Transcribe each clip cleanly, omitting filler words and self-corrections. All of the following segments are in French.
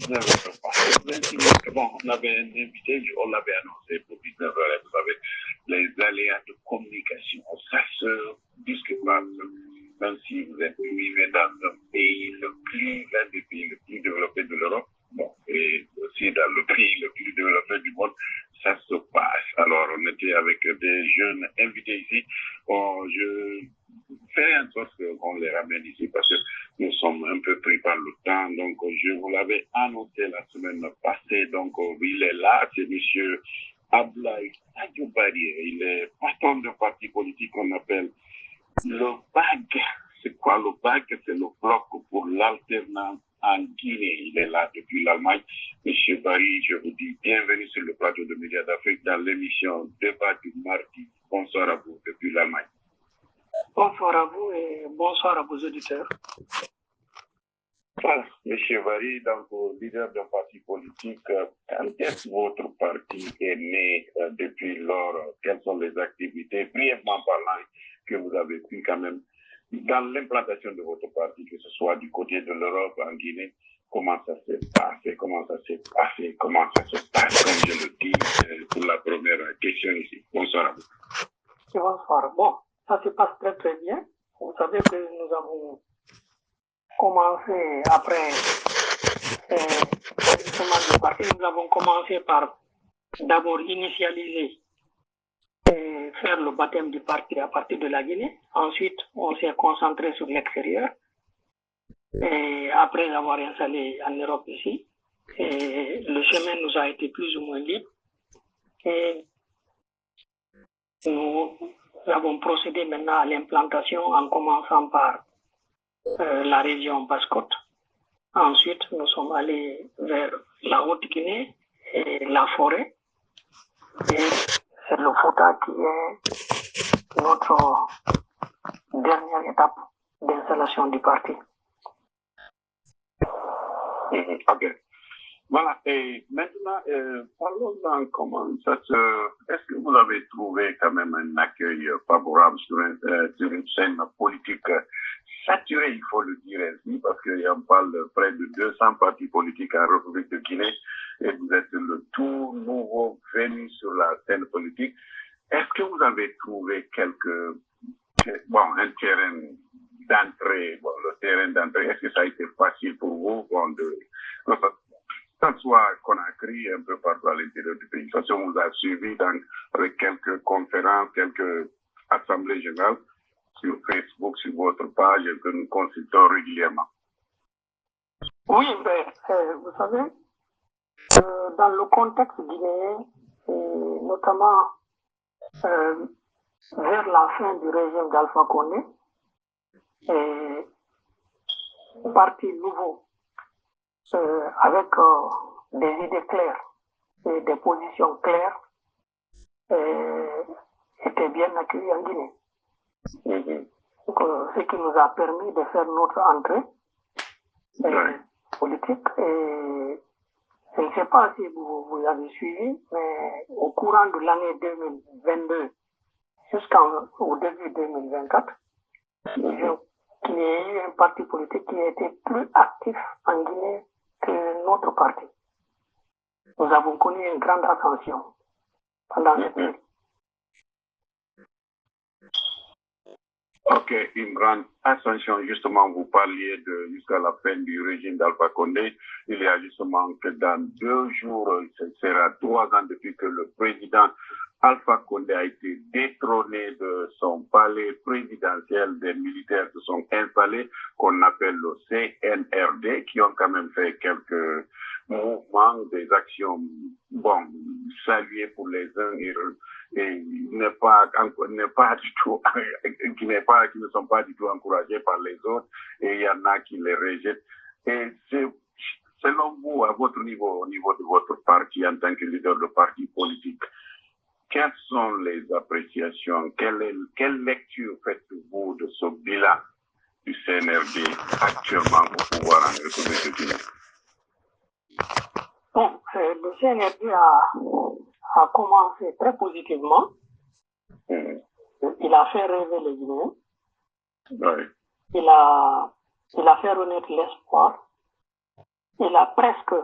19h passé 26 minutes. Bon, on avait un invité, on l'avait annoncé pour 19h, vous savez, les aléas de communication, ça se discute pas. Même si vous êtes vivez dans un pays l'un des pays le plus développé de l'Europe, bon, et aussi dans le pays le plus développé du monde, ça se passe. Alors, on était avec des jeunes invités ici. Bon, je fais en sorte qu'on les ramène ici parce que nous sommes un peu pris par le temps. Donc, je vous l'avais annoncé la semaine passée. Donc, il est là. C'est monsieur Ablaye Adjoubari. Il est patron d'un parti politique qu'on appelle le BAG. C'est quoi le BAG? C'est le Bloc pour l'alternance en Guinée. Il est là depuis l'Allemagne. Monsieur Barry, je vous dis bienvenue sur le plateau de Médias d'Afrique dans l'émission Débat du mardi. Bonsoir à vous depuis l'Allemagne. Bonsoir à vous et bonsoir à vos auditeurs. Voilà, monsieur Barry, donc leader d'un parti politique, quand est-ce que votre parti est né depuis lors? Quelles sont les activités, brièvement parlant, que vous avez pu quand même, dans l'implantation de votre parti, que ce soit du côté de l'Europe, en Guinée, comment ça s'est passé, comment ça se passe, comme je le dis, pour la première question ici. Bonsoir à vous. Bonsoir. Bon, ça se passe très très bien. Vous savez que nous avons commencé après le parti, nous avons commencé par d'abord initialiser et faire le baptême du parti à partir de la Guinée. Ensuite, on s'est concentré sur l'extérieur. Et après avoir installé en Europe ici, et le chemin nous a été plus ou moins libre. Et nous avons procédé maintenant à l'implantation en commençant par la région Basse-Côte. Ensuite, nous sommes allés vers la Haute-Guinée et la forêt. Et c'est le Fouta qui est notre dernière étape d'installation du parti. Ok. Voilà, et maintenant, parlons-en comment ça se... Est-ce que vous avez trouvé quand même un accueil favorable sur une scène politique saturée, il faut le dire ainsi, parce qu'on parle de près de 200 partis politiques en République de Guinée, et vous êtes le tout nouveau venu sur la scène politique. Est-ce que vous avez trouvé un terrain d'entrée, le terrain d'entrée, est-ce que ça a été facile pour vous, ça soit Conakry, un peu partout à l'intérieur du pays. De toute façon, on vous a suivi avec quelques conférences, quelques assemblées générales sur Facebook, sur votre page, que nous consultons régulièrement. Oui, mais vous savez, dans le contexte guinéen, et notamment vers la fin du régime d'Alpha Condé, un parti nouveau, avec des idées claires et des positions claires, était bien accueilli en Guinée. Donc, ce qui nous a permis de faire notre entrée politique. Et je ne sais pas si vous avez suivi, mais au courant de l'année 2022 jusqu'au début 2024, il y a eu un parti politique qui a été plus actif en Guinée que notre parti. Nous avons connu une grande ascension pendant cette période. Ok, une grande ascension, justement, vous parliez jusqu'à la fin du régime d'Alpha Condé. Il y a justement que dans 2 jours, ce sera 3 ans depuis que le président Alpha Condé a été détrôné de son palais présidentiel. Des militaires se sont installés, qu'on appelle le CNRD, qui ont quand même fait quelques mouvements, des actions, saluées pour les uns et qui ne sont pas du tout encouragés par les autres, et il y en a qui les rejettent. Et selon vous, à votre niveau, au niveau de votre parti, en tant que leader de parti politique, quelles sont les appréciations, quelle lecture faites-vous de ce bilan du CNRD actuellement au pouvoir en République de Guinée? Bon, le CNRD a commencé très positivement. Il a fait rêver les Guinéens. Oui. Il a fait renaître l'espoir. Il a presque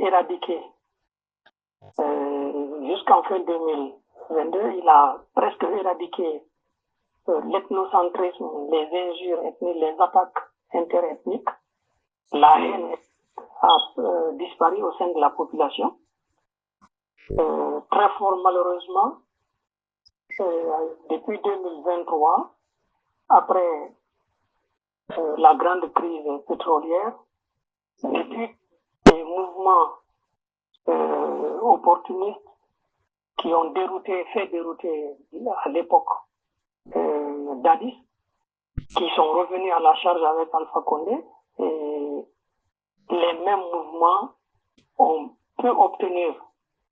éradiqué. Jusqu'en fin 2022, il a presque éradiqué l'ethnocentrisme, les injures ethniques, les attaques interethniques. La haine a disparu au sein de la population. Très fort malheureusement, depuis 2023, après la grande crise pétrolière, depuis les mouvements opportunistes qui ont fait dérouter à l'époque Dadis, qui sont revenus à la charge avec Alpha Condé, et les mêmes mouvements ont pu obtenir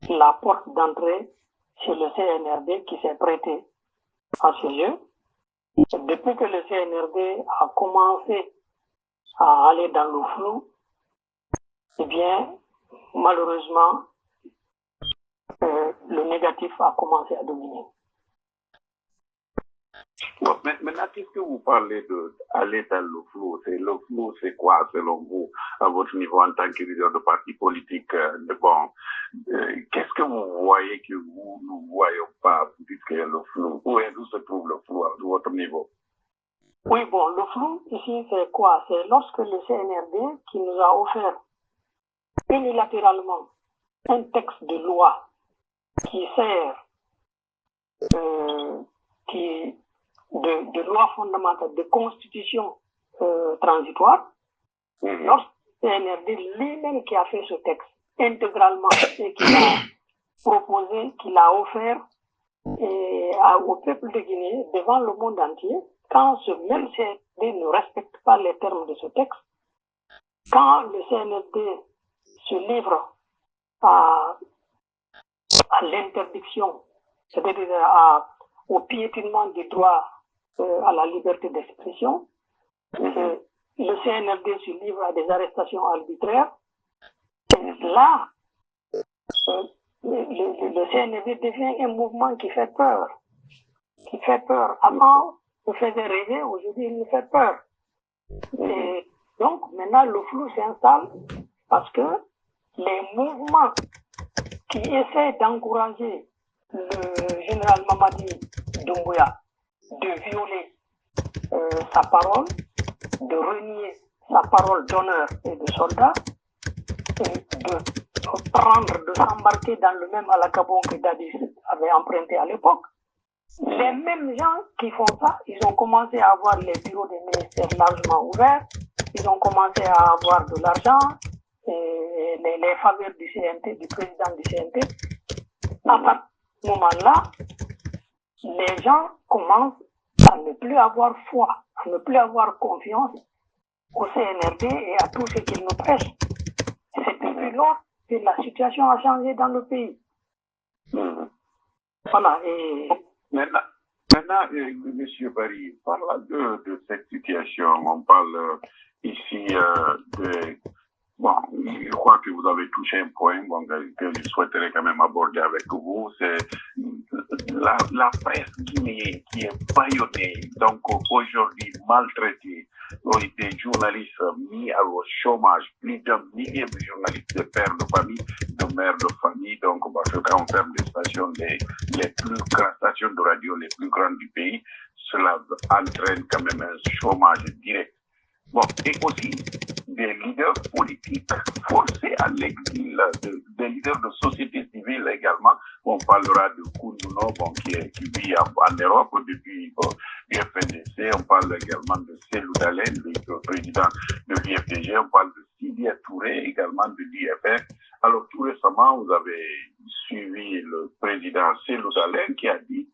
la porte d'entrée chez le CNRD qui s'est prêté à ce jeu. Depuis que le CNRD a commencé à aller dans le flou, eh bien, malheureusement, le négatif a commencé à dominer. Bon, maintenant, qu'est-ce que vous parlez d'aller dans le flou? Le flou, c'est quoi, selon vous, à votre niveau en tant que leader de parti politique? Qu'est-ce que vous voyez que vous ne voyez pas, vous dites qu'il y a le flou? Où se trouve le flou à votre niveau? Oui, bon, le flou, ici, c'est quoi? C'est lorsque le CNRD, qui nous a offert unilatéralement un texte de loi qui sert de loi fondamentale, de constitution transitoire, lorsque le CNRD lui-même qui a fait ce texte intégralement et qui l'a proposé, qui l'a offert au peuple de Guinée devant le monde entier, quand ce même CNRD ne respecte pas les termes de ce texte, quand le CNRD se livre à l'interdiction, c'est-à-dire au piétinement du droit à la liberté d'expression, le CNRD se livre à des arrestations arbitraires, et là, le CNRD devient un mouvement qui fait peur. Avant, il faisait rêver, aujourd'hui, il nous fait peur. Et donc, maintenant, le flou s'installe parce que les mouvements qui essaient d'encourager le général Mamadi Doumbouya de violer sa parole, de renier sa parole d'honneur et de soldat, et de s'embarquer dans le même alacabon que Dadis avait emprunté à l'époque. Les mêmes gens qui font ça, ils ont commencé à avoir les bureaux des ministères largement ouverts, ils ont commencé à avoir de l'argent, et les faveurs du CNT, du président du CNT. À partir de ce moment-là, les gens commencent à ne plus avoir foi, à ne plus avoir confiance au CNRD et à tout ce qu'il nous prêche. C'est depuis lors que la situation a changé dans le pays. Voilà. Et Maintenant, M. Barry, parlant de cette situation, on parle ici Bon, je crois que vous avez touché un point que je souhaiterais quand même aborder avec vous, c'est la presse guinéenne qui est bâillonnée, donc aujourd'hui maltraitée. Des journalistes mis au chômage, plus d'un millier de journalistes, de pères de famille, de mères de famille, donc parce que quand on ferme des stations, les plus grandes stations de radio les plus grandes du pays, cela entraîne quand même un chômage direct. Bon, et aussi des leaders politiques forcés à l'exil, des leaders de société civile également. On parlera de Kounouno, qui vit en Europe depuis l'UFNDC. On parle également de Selou Dalen, le président de l'IFDG. On parle de Sidia Touré, également de l'IFR. Alors, tout récemment, vous avez suivi le président Selou Dalen qui a dit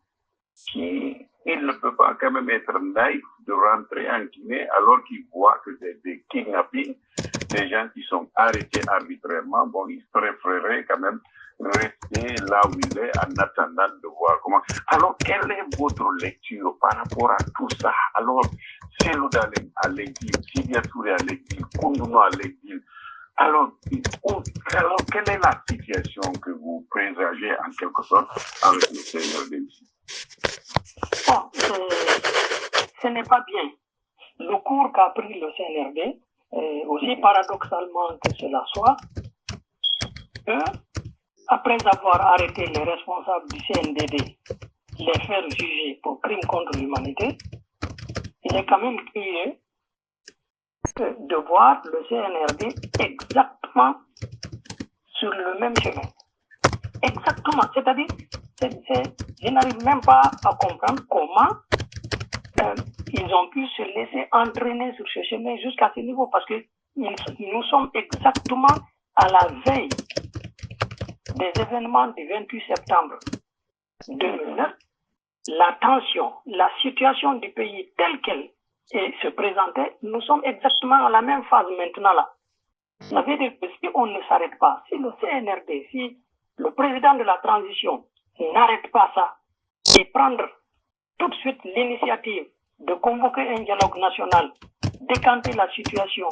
qu'il ne peut pas quand même être naïf de rentrer en Guinée alors qu'il voit que des kidnappings, des gens qui sont arrêtés arbitrairement, il préférerait quand même rester là où il est en attendant de voir comment. Alors, quelle est votre lecture par rapport à tout ça? Alors, Selou Dalen à l'exil, Sidia Touré à l'exil, Kounouno à l'exil. Alors, quelle est la situation que vous présagez en quelque sorte avec le CNRD ici? Bon, ce n'est pas bien. Le cours qu'a pris le CNRD, aussi paradoxalement que cela soit, eux, après avoir arrêté les responsables du CNDD, les faire juger pour crimes contre l'humanité, il est quand même curieux de voir le CNRD exactement sur le même chemin. Exactement. C'est-à-dire, je n'arrive même pas à comprendre comment ils ont pu se laisser entraîner sur ce chemin jusqu'à ce niveau, parce que nous sommes exactement à la veille des événements du 28 septembre 2009. La tension, la situation du pays telle qu'elle se présentait, nous sommes exactement à la même phase maintenant là. Ça veut dire que si on ne s'arrête pas, si le CNRD, si le président de la transition n'arrête pas ça et prendre tout de suite l'initiative de convoquer un dialogue national, décanter la situation,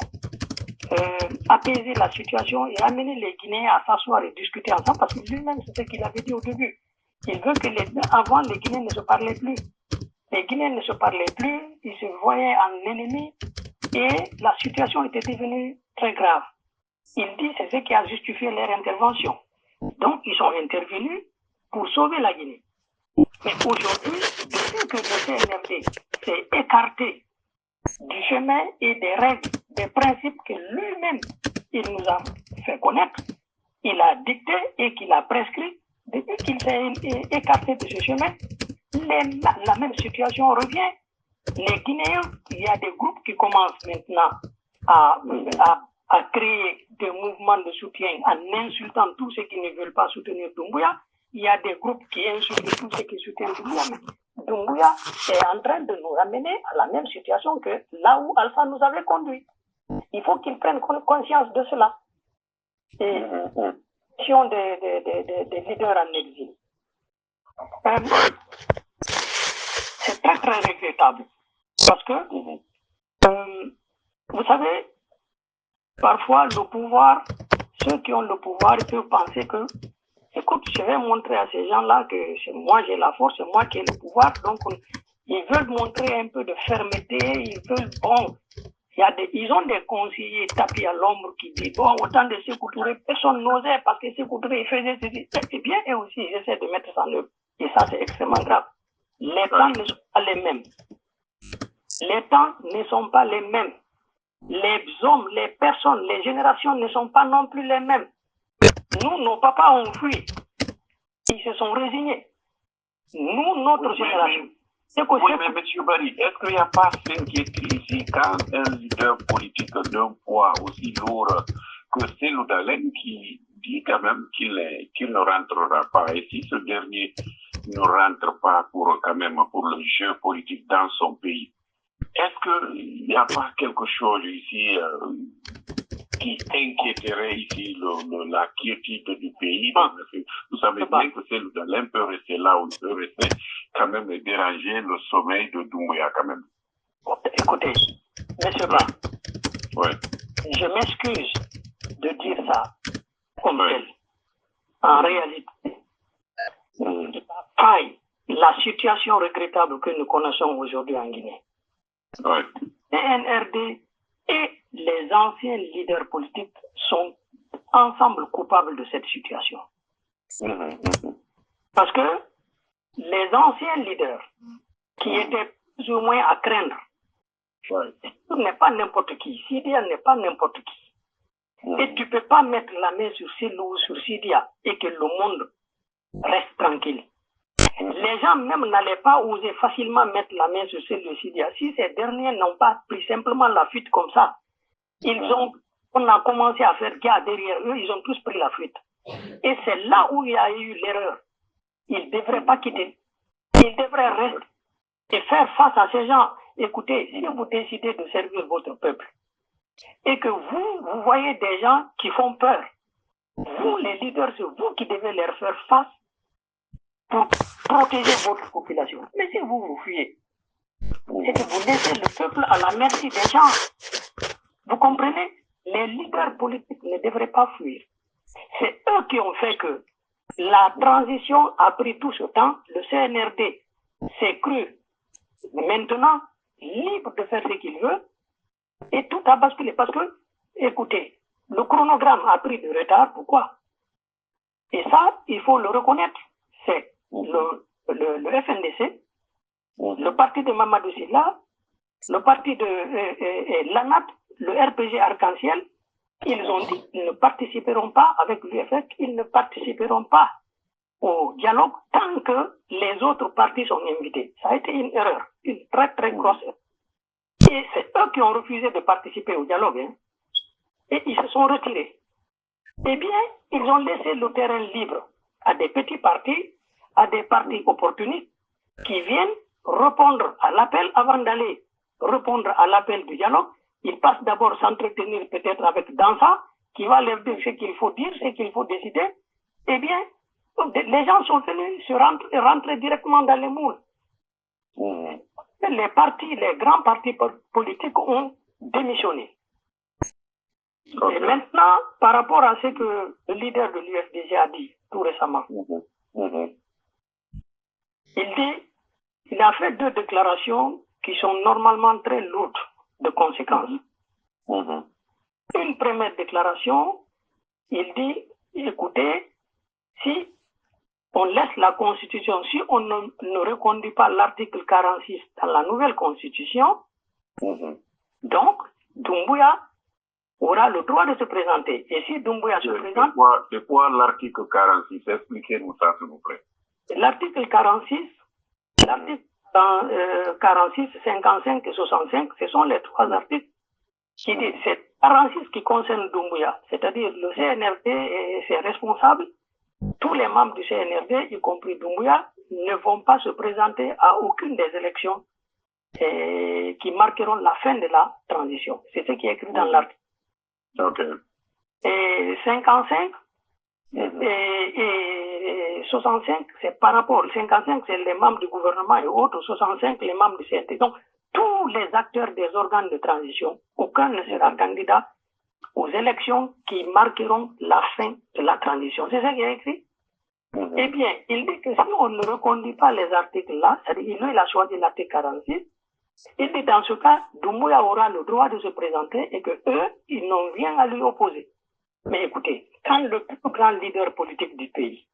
apaiser la situation et amener les Guinéens à s'asseoir et discuter ensemble, parce que lui-même, c'est ce qu'il avait dit au début. Il veut que avant, les Guinéens ne se parlaient plus. Les Guinéens ne se parlaient plus, ils se voyaient en ennemis et la situation était devenue très grave. Il dit c'est ce qui a justifié leur intervention. Donc, ils sont intervenus pour sauver la Guinée. Mais aujourd'hui, depuis que le CNRD s'est écarté du chemin et des règles, des principes que lui-même, il nous a fait connaître, il a dicté et qu'il a prescrit, depuis qu'il s'est écarté de ce chemin, la même situation revient. Les Guinéens, il y a des groupes qui commencent maintenant à créer des mouvements de soutien en insultant tous ceux qui ne veulent pas soutenir Doumbouya. Il y a des groupes qui insultent tous ceux qui soutiennent Doumbouya. Mais Doumbouya est en train de nous ramener à la même situation que là où Alpha nous avait conduit. Il faut qu'ils prennent conscience de cela. Et question des leaders en exil. C'est très très regrettable. Parce que, vous savez, parfois le pouvoir, ceux qui ont le pouvoir, ils peuvent penser que, écoute, je vais montrer à ces gens-là que c'est moi j'ai la force, c'est moi qui ai le pouvoir. Donc, ils veulent montrer un peu de fermeté, ils veulent, bon, ils ont des conseillers tapis à l'ombre qui disent, bon, autant de Sékou Touré, personne n'osait parce que Sékou Touré, il faisait ceci. C'est bien, et aussi, ils essaient de mettre ça en œuvre. Et ça, c'est extrêmement grave. Les temps ne sont pas les mêmes. Les temps ne sont pas les mêmes. Les hommes, les personnes, les générations ne sont pas non plus les mêmes. Nous, nos papas ont fui. Ils se sont résignés. Nous, notre génération. Oui, mais M. Barry, est-ce qu'il n'y a pas s'inquiéter ici quand un leader politique d'un poids aussi lourd que Cellou Dalein qui dit quand même qu'il ne rentrera pas, et si ce dernier ne rentre pas pour le jeu politique dans son pays, est-ce qu'il n'y a pas quelque chose ici qui inquiéterait ici la quiétude du pays? Vous savez bien que Cellou Dalein peut rester là où il peut rester, quand même, et déranger le sommeil de Doumbouya quand même. Écoutez, M. Ba, ouais. Je m'excuse de dire ça comme tel. En réalité, la situation regrettable que nous connaissons aujourd'hui en Guinée, ouais. CNRD et les anciens leaders politiques sont ensemble coupables de cette situation. Parce que les anciens leaders qui étaient plus ou moins à craindre, ce n'est pas n'importe qui. Sidia n'est pas n'importe qui. Et tu ne peux pas mettre la main sur Cellou ou sur Sidia et que le monde reste tranquille. Les gens même n'allaient pas oser facilement mettre la main sur Cellou et Sidia. Si ces derniers n'ont pas pris simplement la fuite comme ça, on a commencé à faire guerre derrière eux, ils ont tous pris la fuite. Et c'est là où il y a eu l'erreur. Ils ne devraient pas quitter. Ils devraient rester et faire face à ces gens. Écoutez, si vous décidez de servir votre peuple et que vous voyez des gens qui font peur, vous, les leaders, c'est vous qui devez leur faire face pour protéger votre population. Mais si vous fuyez, c'est que vous laissez le peuple à la merci des gens. Vous comprenez? Les leaders politiques ne devraient pas fuir. C'est eux qui ont fait que la transition a pris tout ce temps. Le CNRD s'est cru maintenant libre de faire ce qu'il veut et tout a basculé. Parce que, écoutez, le chronogramme a pris du retard. Pourquoi? Et ça, il faut le reconnaître. C'est le FNDC, le parti de Mamadou Sylla, le parti de l'ANAT, le RPG Arc-en-Ciel. Ils ont dit qu'ils ne participeront pas avec l'UFS, ils ne participeront pas au dialogue tant que les autres partis sont invités. Ça a été une erreur, une très très grosse erreur. Et c'est eux qui ont refusé de participer au dialogue. Hein. Et ils se sont retirés. Eh bien, ils ont laissé le terrain libre à des petits partis, à des partis opportunistes qui viennent répondre à l'appel avant d'aller répondre à l'appel du dialogue. Ils passent d'abord s'entretenir peut-être avec Dansa, qui va leur dire ce qu'il faut dire, ce qu'il faut décider. Eh bien, les gens sont venus rentrer directement dans les moules. Les partis, les grands partis politiques ont démissionné. Et maintenant, par rapport à ce que le leader de l'UFDG a dit tout récemment, il a fait 2 déclarations qui sont normalement très lourdes de conséquences. Une première déclaration, il dit, écoutez, si on laisse la Constitution, si on ne reconduit pas l'article 46 dans la nouvelle Constitution, donc Doumbouya aura le droit de se présenter. Et si Doumbouya se présente... C'est quoi l'article 46? Expliquez-nous ça, s'il vous plaît. L'article 46, 55 et 65, ce sont les 3 articles qui disent, c'est 46 qui concerne Doumbouya, c'est-à-dire le CNRD et ses responsables, tous les membres du CNRD, y compris Doumbouya, ne vont pas se présenter à aucune des élections qui marqueront la fin de la transition. C'est ce qui est écrit dans l'article. Et 55 et 65, c'est par rapport. 55, c'est les membres du gouvernement et autres. 65, les membres du CNT. Donc, tous les acteurs des organes de transition, aucun ne sera candidat aux élections qui marqueront la fin de la transition. C'est ça qui est écrit. Eh bien, il dit que si on ne reconduit pas les articles-là, c'est-à-dire il a choisi l'article 46, il dit dans ce cas, Doumbouya aura le droit de se présenter et que eux, ils n'ont rien à lui opposer. Mais écoutez, quand le plus grand leader politique du pays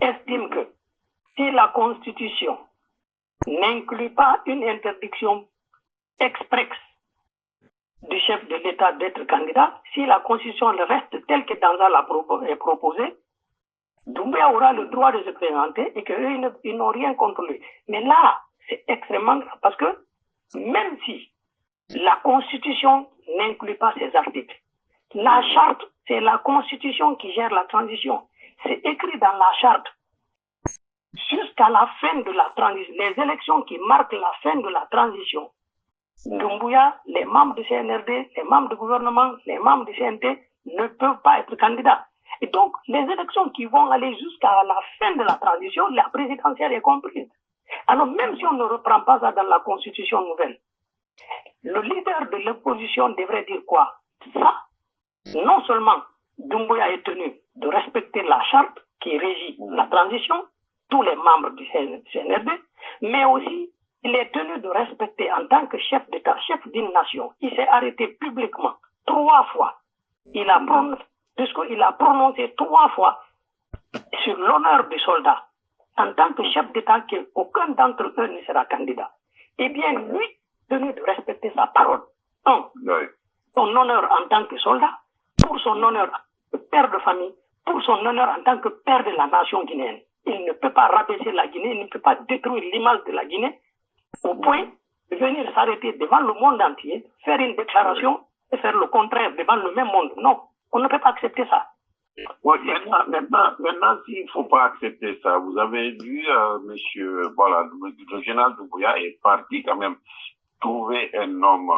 estime que si la Constitution n'inclut pas une interdiction expresse du chef de l'État d'être candidat, si la Constitution reste telle que Danza l'a proposée, Doumbouya aura le droit de se présenter et qu'eux, ils n'ont rien contre lui. Mais là, c'est extrêmement grave parce que même si la Constitution n'inclut pas ces articles, la charte, c'est la Constitution qui gère la transition. C'est écrit dans la charte. Jusqu'à la fin de la transition, les élections qui marquent la fin de la transition, Doumbouya, les membres du CNRD, les membres du gouvernement, les membres du CNT ne peuvent pas être candidats. Et donc, les élections qui vont aller jusqu'à la fin de la transition, la présidentielle est comprise. Alors, même si on ne reprend pas ça dans la Constitution nouvelle, le leader de l'opposition devrait dire quoi? Ça, non seulement Doumbouya est tenu de respecter la charte qui régit la transition, tous les membres du CNRD, mais aussi il est tenu de respecter en tant que chef d'État, chef d'une nation. Il s'est arrêté publiquement 3 fois. Il a prononcé 3 fois sur l'honneur des soldats en tant que chef d'État qu'aucun d'entre eux ne sera candidat. Eh bien, lui, tenu de respecter sa parole. Son honneur en tant que soldat, pour son honneur de père de famille, pour son honneur en tant que père de la nation guinéenne. Il ne peut pas rabaisser la Guinée, il ne peut pas détruire l'image de la Guinée au point de venir s'arrêter devant le monde entier, faire une déclaration et faire le contraire devant le même monde. Non, on ne peut pas accepter ça. Ouais, maintenant, s'il ne faut pas accepter ça, vous avez vu, le général Doumbouya est parti quand même trouver un homme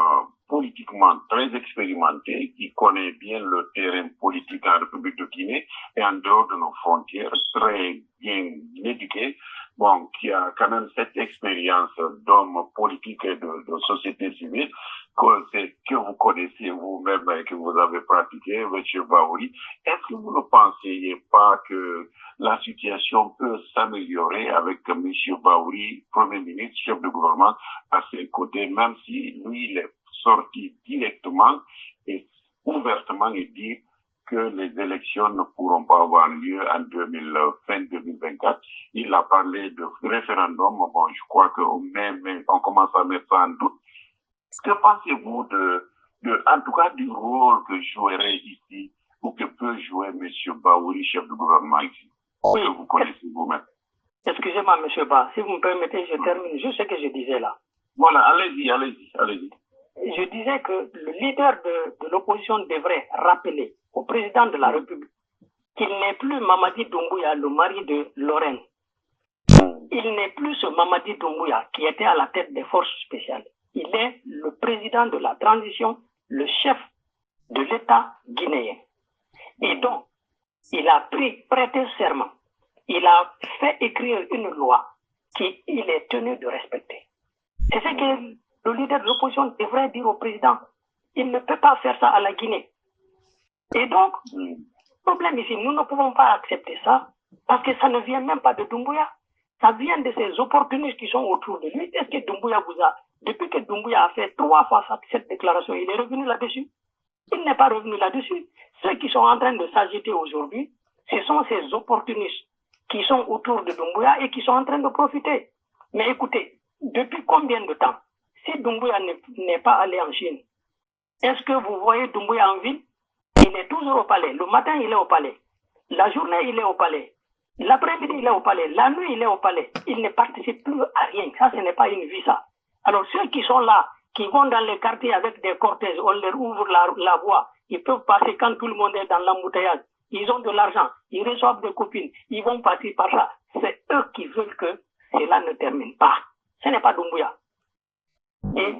politiquement très expérimenté, qui connaît bien le terrain politique en République de Guinée et en dehors de nos frontières, très bien éduqué, bon, qui a quand même cette expérience d'homme politique et de société civile, que vous connaissez vous-même et que vous avez pratiqué, M. Baouri. Est-ce que vous ne pensez pas que la situation peut s'améliorer avec M. Baouri, Premier ministre, chef de gouvernement, à ses côtés, même si lui, il est sorti directement et ouvertement et dit que les élections ne pourront pas avoir lieu en 2024. Il a parlé de référendum. Bon, je crois qu'on commence à mettre ça en doute. Que pensez-vous en tout cas, du rôle que jouerait ici ou que peut jouer M. Baouri, chef de gouvernement ici? Oui, vous connaissez vous-même. Excusez-moi, M. Ba, si vous me permettez, je termine juste ce que je disais là. Voilà, allez-y. Je disais que le leader de l'opposition devrait rappeler au président de la République qu'il n'est plus Mamadi Doumbouya, le mari de Lorraine. Il n'est plus ce Mamadi Doumbouya qui était à la tête des forces spéciales. Il est le président de la transition, le chef de l'État guinéen. Et donc, il a prêté serment. Il a fait écrire une loi qu'il est tenu de respecter. C'est ce que le leader de l'opposition devrait dire au président. Il ne peut pas faire ça à la Guinée. Et donc, le problème ici, nous ne pouvons pas accepter ça parce que ça ne vient même pas de Doumbouya. Ça vient de ces opportunistes qui sont autour de lui. Est-ce que Doumbouya depuis que Doumbouya a fait 3 fois cette déclaration, il est revenu là-dessus? Il n'est pas revenu là-dessus. Ceux qui sont en train de s'agiter aujourd'hui, ce sont ces opportunistes qui sont autour de Doumbouya et qui sont en train de profiter. Mais écoutez, depuis combien de temps, si Doumbouya n'est pas allé en Chine, est-ce que vous voyez Doumbouya en ville? Il est toujours au palais. Le matin, il est au palais. La journée, il est au palais. L'après-midi, il est au palais. La nuit, il est au palais. Il ne participe plus à rien. Ça, ce n'est pas une vie, ça. Alors, ceux qui sont là, qui vont dans les quartiers avec des cortèges, on leur ouvre la voie. Ils peuvent passer quand tout le monde est dans l'embouteillage. Ils ont de l'argent. Ils reçoivent des copines. Ils vont passer par ça. C'est eux qui veulent que cela ne termine pas. Ce n'est pas Doumbouya. Et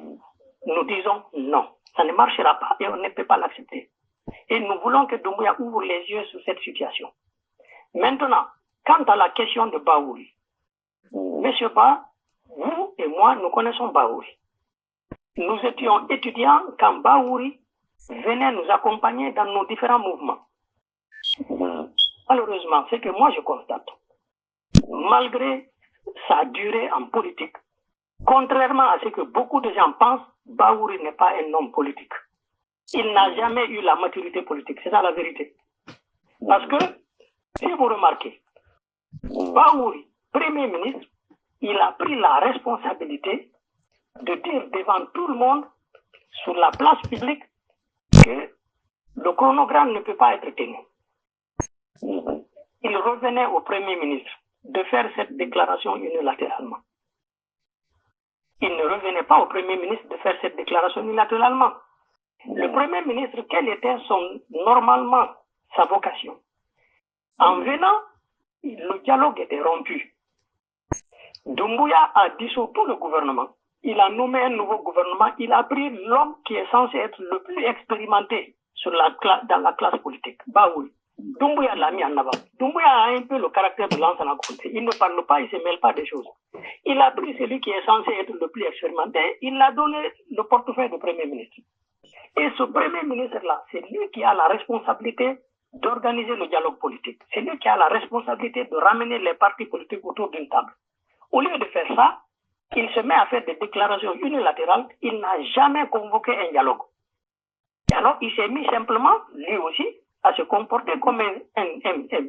nous disons non. Ça ne marchera pas et on ne peut pas l'accepter. Et nous voulons que Doumbouya ouvre les yeux sur cette situation. Maintenant, quant à la question de Baouri, Monsieur Ba, vous et moi, nous connaissons Baouri. Nous étions étudiants quand Baouri venait nous accompagner dans nos différents mouvements. Malheureusement, c'est que moi je constate, malgré sa durée en politique, contrairement à ce que beaucoup de gens pensent, Baouri n'est pas un homme politique. Il n'a jamais eu la maturité politique, c'est ça la vérité. Parce que, si vous remarquez, Baouri, Premier ministre, il a pris la responsabilité de dire devant tout le monde, sur la place publique, que le chronogramme ne peut pas être tenu. Il revenait au Premier ministre de faire cette déclaration unilatéralement. Il ne revenait pas au Premier ministre de faire cette déclaration unilatéralement. Le Premier ministre, quelle était normalement sa vocation? En venant, le dialogue était rompu. Doumbouya a dissous tout le gouvernement. Il a nommé un nouveau gouvernement. Il a pris l'homme qui est censé être le plus expérimenté dans la classe politique, Baouri. Doumbouya l'a mis en avant. Doumbouya a un peu le caractère de l'ancien côté. Il ne parle pas, il ne se mêle pas des choses. Il a pris celui qui est censé être le plus expérimenté. Il a donné le portefeuille de Premier ministre. Et ce Premier ministre-là, c'est lui qui a la responsabilité d'organiser le dialogue politique. C'est lui qui a la responsabilité de ramener les partis politiques autour d'une table. Au lieu de faire ça, il se met à faire des déclarations unilatérales. Il n'a jamais convoqué un dialogue. Et alors, il s'est mis simplement, lui aussi, à se comporter comme un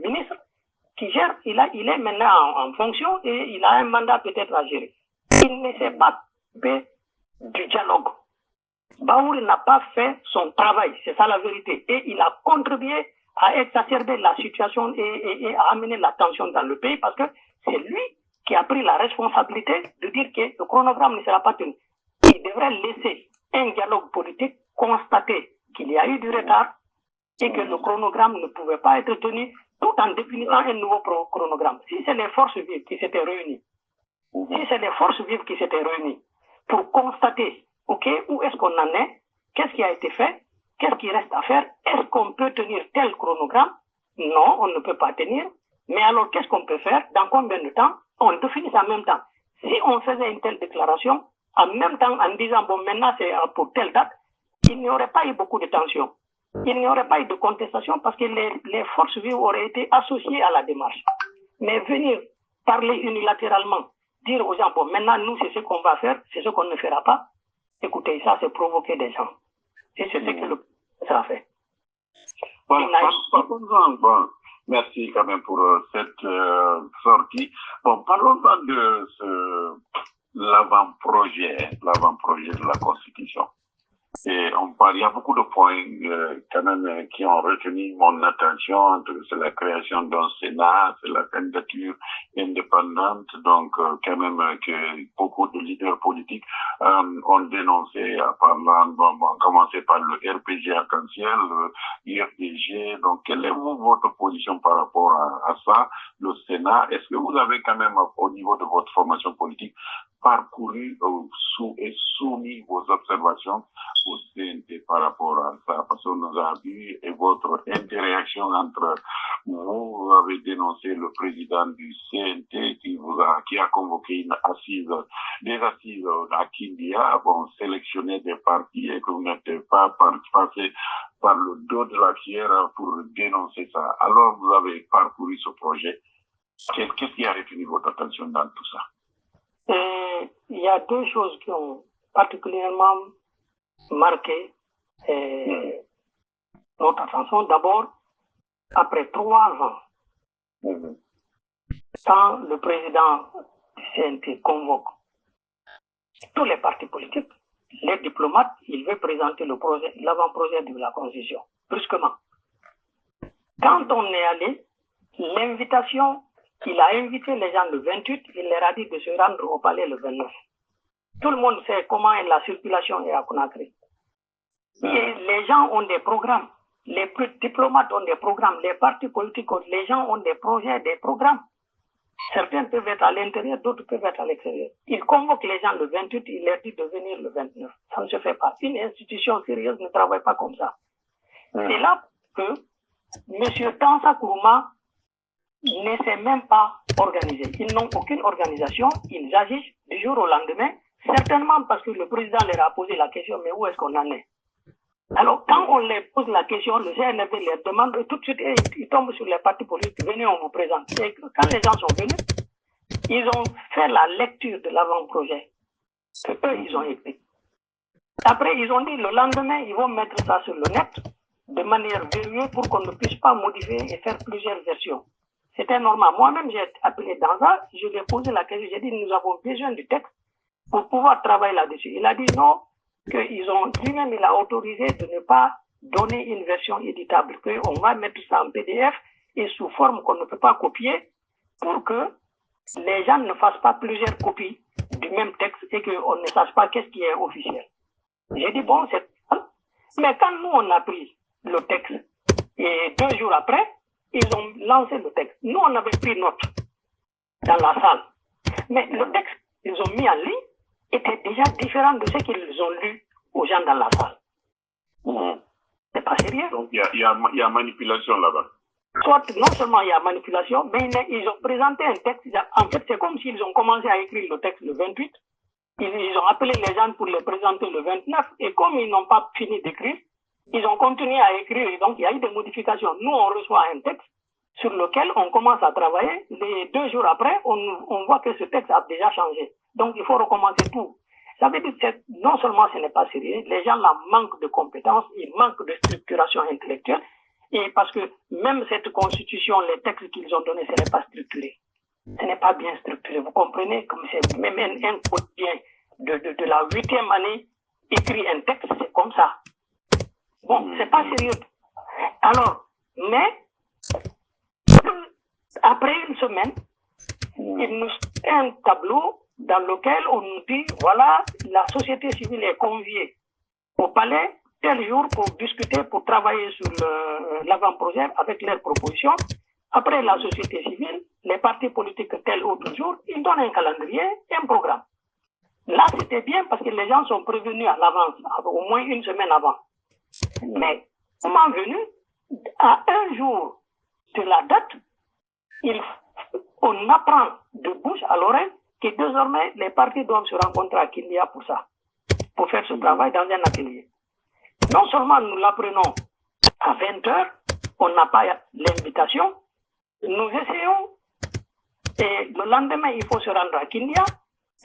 ministre qui gère. Il est maintenant en fonction et il a un mandat peut-être à gérer. Il ne s'est pas occupé du dialogue. Baouri n'a pas fait son travail, c'est ça la vérité. Et il a contribué à exacerber la situation et à amener la tension dans le pays parce que c'est lui qui a pris la responsabilité de dire que le chronogramme ne sera pas tenu. Il devrait laisser un dialogue politique constater qu'il y a eu du retard et que le chronogramme ne pouvait pas être tenu tout en définissant un nouveau chronogramme. Si c'est les forces vives qui s'étaient réunies, pour constater, ok, où est-ce qu'on en est, qu'est-ce qui a été fait, qu'est-ce qui reste à faire, est-ce qu'on peut tenir tel chronogramme? Non, on ne peut pas tenir. Mais alors, qu'est-ce qu'on peut faire? Dans combien de temps? On définit ça en même temps. Si on faisait une telle déclaration, en même temps, en disant, bon, maintenant c'est pour telle date, il n'y aurait pas eu beaucoup de tension. Il n'y aurait pas eu de contestation parce que les forces vives auraient été associées à la démarche. Mais venir parler unilatéralement, dire aux gens, bon, maintenant, nous, c'est ce qu'on va faire, c'est ce qu'on ne fera pas. Écoutez, ça, c'est provoquer des gens. Et c'est ce que le ça a fait. Bon, bon, merci quand même pour cette sortie. Bon, parlons-en de l'avant-projet de la Constitution. Et il y a beaucoup de points quand même qui ont retenu mon attention. C'est la création d'un Sénat, c'est la candidature indépendante. Donc quand même que beaucoup de leaders politiques ont dénoncé, en commencer par le RPG Arc-en-Ciel, le IFDG. Donc quelle est votre position par rapport à ça, le Sénat? Est-ce que vous avez quand même au niveau de votre formation politique parcouru et soumis vos observations au CNT par rapport à ça, parce qu'on nous a vu et votre interaction entre vous avez dénoncé le président du CNT qui a convoqué des assises à Kindia, sélectionné des partis et que vous n'êtes pas passé par le dos de la pierre pour dénoncer ça. Alors vous avez parcouru ce projet. Qu'est-ce qui a retenu votre attention dans tout ça? Il y a deux choses qui ont particulièrement marqué notre attention. D'abord, après 3 ans, quand le président du CNT convoque tous les partis politiques, les diplomates, il veut présenter l'avant-projet de la Constitution, brusquement. Quand on est allé, l'invitation, il a invité les gens le 28, il leur a dit de se rendre au palais le 29. Tout le monde sait comment est la circulation est à Conakry. Et les gens ont des programmes. Les diplomates ont des programmes. Les partis politiques, les gens ont des projets, des programmes. Certains peuvent être à l'intérieur, d'autres peuvent être à l'extérieur. Il convoque les gens le 28, il leur dit de venir le 29. Ça ne se fait pas. Une institution sérieuse ne travaille pas comme ça. C'est là que M. Tansa Kourouma ne s'est même pas organisé. Ils n'ont aucune organisation. Ils agissent du jour au lendemain, certainement parce que le président leur a posé la question, mais où est-ce qu'on en est? Alors, quand on leur pose la question, le CNV leur demande, tout de suite, ils tombent sur les partis politiques, venez, on vous présente. Et quand les gens sont venus, ils ont fait la lecture de l'avant-projet que eux, ils ont écrit. Après, ils ont dit, le lendemain, ils vont mettre ça sur le net, de manière verrouillée pour qu'on ne puisse pas modifier et faire plusieurs versions. C'était normal. Moi-même, j'ai appelé Danza, je lui ai posé la question, j'ai dit, nous avons besoin du texte pour pouvoir travailler là-dessus. Il a dit non, lui-même, il a autorisé de ne pas donner une version éditable, qu'on va mettre ça en PDF et sous forme qu'on ne peut pas copier pour que les gens ne fassent pas plusieurs copies du même texte et qu'on ne sache pas qu'est-ce qui est officiel. J'ai dit, bon, c'est ça. Mais quand nous, on a pris le texte et 2 jours après, ils ont lancé le texte. Nous, on avait pris note dans la salle. Mais le texte qu'ils ont mis en ligne était déjà différent de ce qu'ils ont lu aux gens dans la salle. C'est pas sérieux. Donc, il y a manipulation là-bas. Soit, non seulement il y a manipulation, mais ils ont présenté un texte. En fait, c'est comme s'ils ont commencé à écrire le texte le 28. Ils ont appelé les gens pour le présenter le 29. Et comme ils n'ont pas fini d'écrire, ils ont continué à écrire. Et donc, il y a eu des modifications. Nous, on reçoit un texte sur lequel on commence à travailler. Les 2 jours après, on voit que ce texte a déjà changé. Donc, il faut recommencer tout. Ça veut dire que non seulement ce n'est pas sérieux, les gens là manquent de compétences, ils manquent de structuration intellectuelle, et parce que même cette constitution, les textes qu'ils ont donnés, ce n'est pas structuré. Ce n'est pas bien structuré. Vous comprenez, comme c'est même un quotidien de la 8e année, écrit un texte, c'est comme ça. Bon, c'est pas sérieux. Alors, mais, après une semaine, il nous fait un tableau dans lequel on nous dit, voilà, la société civile est conviée au palais tel jour pour discuter, pour travailler sur l'avant-projet avec leurs propositions. Après la société civile, les partis politiques tel autre jour, ils donnent un calendrier et un programme. Là, c'était bien parce que les gens sont prévenus à l'avance, au moins une semaine avant. Mais, comment venu, à un jour de la date, on apprend de bouche à l'oreille que désormais, les partis doivent se rencontrer à Kindia pour ça, pour faire ce travail dans un atelier. Non seulement nous l'apprenons à 20h, on n'a pas l'invitation, nous essayons, et le lendemain, il faut se rendre à Kindia,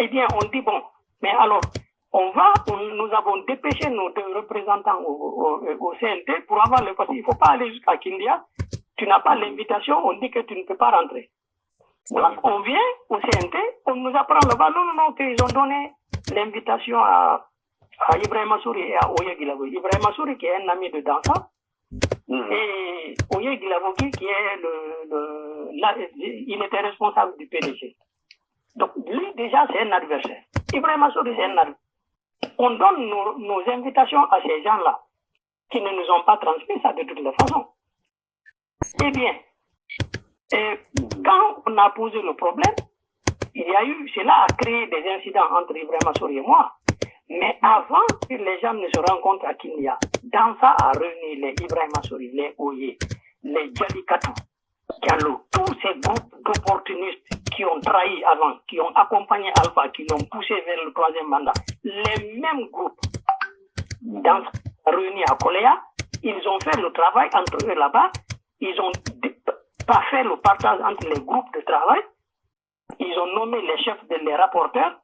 eh bien, on dit, bon, mais alors, nous avons dépêché nos deux représentants au CNT pour avoir le passé. Il ne faut pas aller jusqu'à Kindia. Tu n'as pas l'invitation, on dit que tu ne peux pas rentrer. Donc, on vient au CNT, on nous apprend là-bas, non, qu'ils ont donné l'invitation à Ibrahim Assouri et à Oye Guilavo. Ibrahim Assouri, qui est un ami de Dansa, et Oye Guilavo, qui est il était responsable du PDG. Donc, lui, déjà, c'est un adversaire. Ibrahim Assouri, c'est un adversaire. On donne nos invitations à ces gens-là, qui ne nous ont pas transmis ça de toutes les façons. Eh bien, quand on a posé le problème, cela a créé des incidents entre Ibrahim Assouri et moi. Mais avant que les gens ne se rencontrent à Kindia, Dansa a réuni les Ibrahim Assouri, les Oye, les Djalikatou, Diallo, tous ces groupes d'opportunistes qui ont trahi avant, qui ont accompagné Alpha, qui l'ont poussé vers le troisième mandat. Les mêmes groupes, Dansa réunis à Koléa, ils ont fait le travail entre eux là-bas. Ils ont pas fait le partage entre les groupes de travail. Ils ont nommé les chefs les rapporteurs.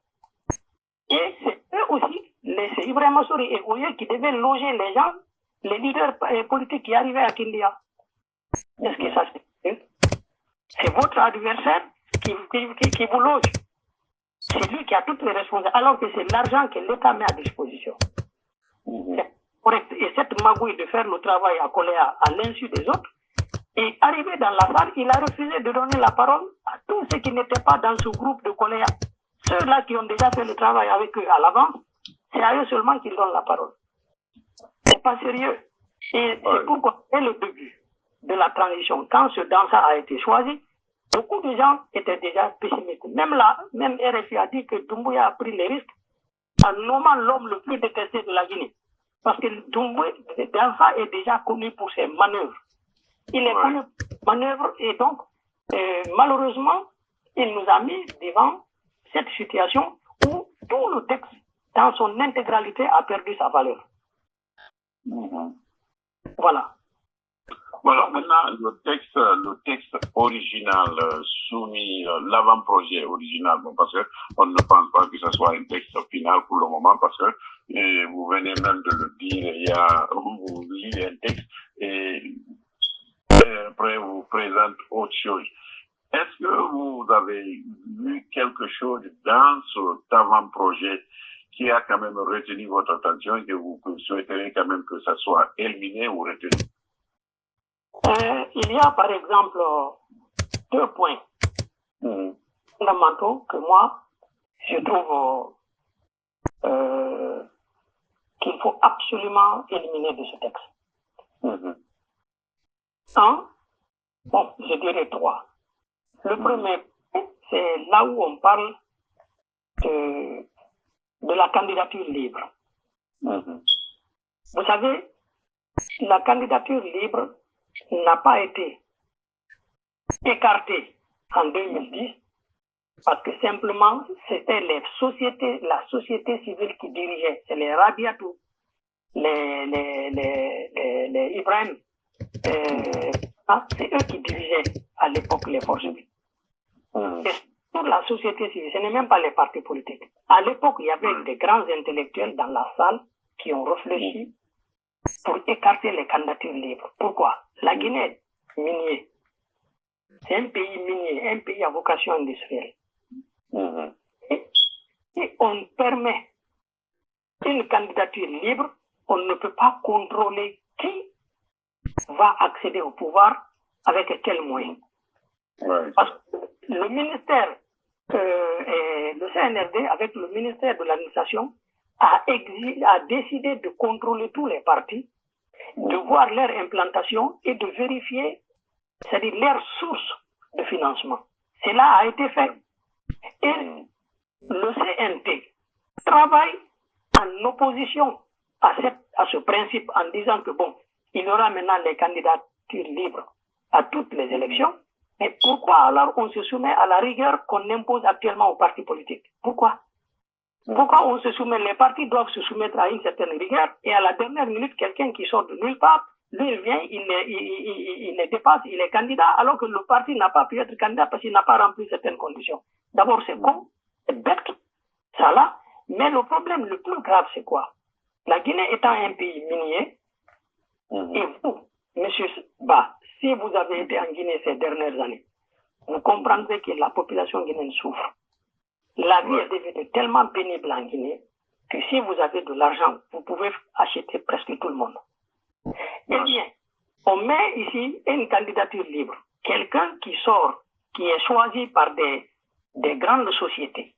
Et c'est eux aussi, c'est Ibrahim Assouri et Oye qui devaient loger les gens, les leaders politiques qui arrivaient à Kindia. Est-ce que ça c'est votre adversaire qui vous loge? C'est lui qui a toutes les responsabilités, alors que c'est l'argent que l'État met à disposition. C'est correct. Et cette magouille de faire le travail à Koléa à l'insu des autres, et arrivé dans la salle, il a refusé de donner la parole à tous ceux qui n'étaient pas dans ce groupe de Koléa. Ceux-là qui ont déjà fait le travail avec eux à l'avance, c'est à eux seulement qu'ils donnent la parole. C'est pas sérieux. Et c'est pourquoi, dès le début de la transition, quand ce Dansa a été choisi, beaucoup de gens étaient déjà pessimistes. Même RFI a dit que Doumbouya a pris les risques en nommant l'homme le plus détesté de la Guinée. Parce que Dansa est déjà connu pour ses manœuvres. Il est connu pour ses manœuvres et donc, malheureusement, il nous a mis devant cette situation où tout le texte, dans son intégralité, a perdu sa valeur. Voilà. Voilà, maintenant, le texte original soumis, l'avant-projet original, bon, parce qu'on ne pense pas que ce soit un texte final pour le moment, parce que vous venez même de le dire, vous lisez un texte et après vous présente autre chose. Est-ce que vous avez vu quelque chose dans cet avant-projet qui a quand même retenu votre attention et que vous souhaiteriez quand même que ça soit éliminé ou retenu? Il y a par exemple 2 points fondamentaux que moi, je trouve qu'il faut absolument éliminer de ce texte. Je dirais 3. Le premier point, c'est là où on parle de la candidature libre. Vous savez, la candidature libre n'a pas été écartée en 2010 parce que simplement c'était la société civile qui dirigeait. C'est les Rabiatou, les Ibrahim, c'est eux qui dirigeaient à l'époque les forces vives. Pour la société civile, ce n'est même pas les partis politiques. À l'époque, il y avait des grands intellectuels dans la salle qui ont réfléchi pour écarter les candidatures libres. Pourquoi? La Guinée est minier. C'est un pays minier, un pays à vocation industrielle. Et on permet une candidature libre, on ne peut pas contrôler qui va accéder au pouvoir avec quels moyens. Parce que le ministère, le CNRD, avec le ministère de l'administration, a décidé de contrôler tous les partis, de voir leur implantation et de vérifier, c'est-à-dire leur source de financement. Cela a été fait. Et le CNT travaille en opposition à ce principe en disant que bon, il y aura maintenant les candidatures libres à toutes les élections. Mais pourquoi alors on se soumet à la rigueur qu'on impose actuellement aux partis politiques? Pourquoi on se soumet? Les partis doivent se soumettre à une certaine rigueur et à la dernière minute, quelqu'un qui sort de nulle part, lui il vient, il les dépasse, il est candidat, alors que le parti n'a pas pu être candidat parce qu'il n'a pas rempli certaines conditions. D'abord c'est con, c'est bête, ça là, Mais le problème le plus grave, c'est quoi? La Guinée étant un pays minier, et vous, monsieur Ba, si vous avez été en Guinée ces dernières années, vous comprendrez que la population guinéenne souffre. La vie est devenue tellement pénible en Guinée que si vous avez de l'argent, vous pouvez acheter presque tout le monde. Eh bien, on met ici une candidature libre. Quelqu'un qui sort, qui est choisi par des grandes sociétés,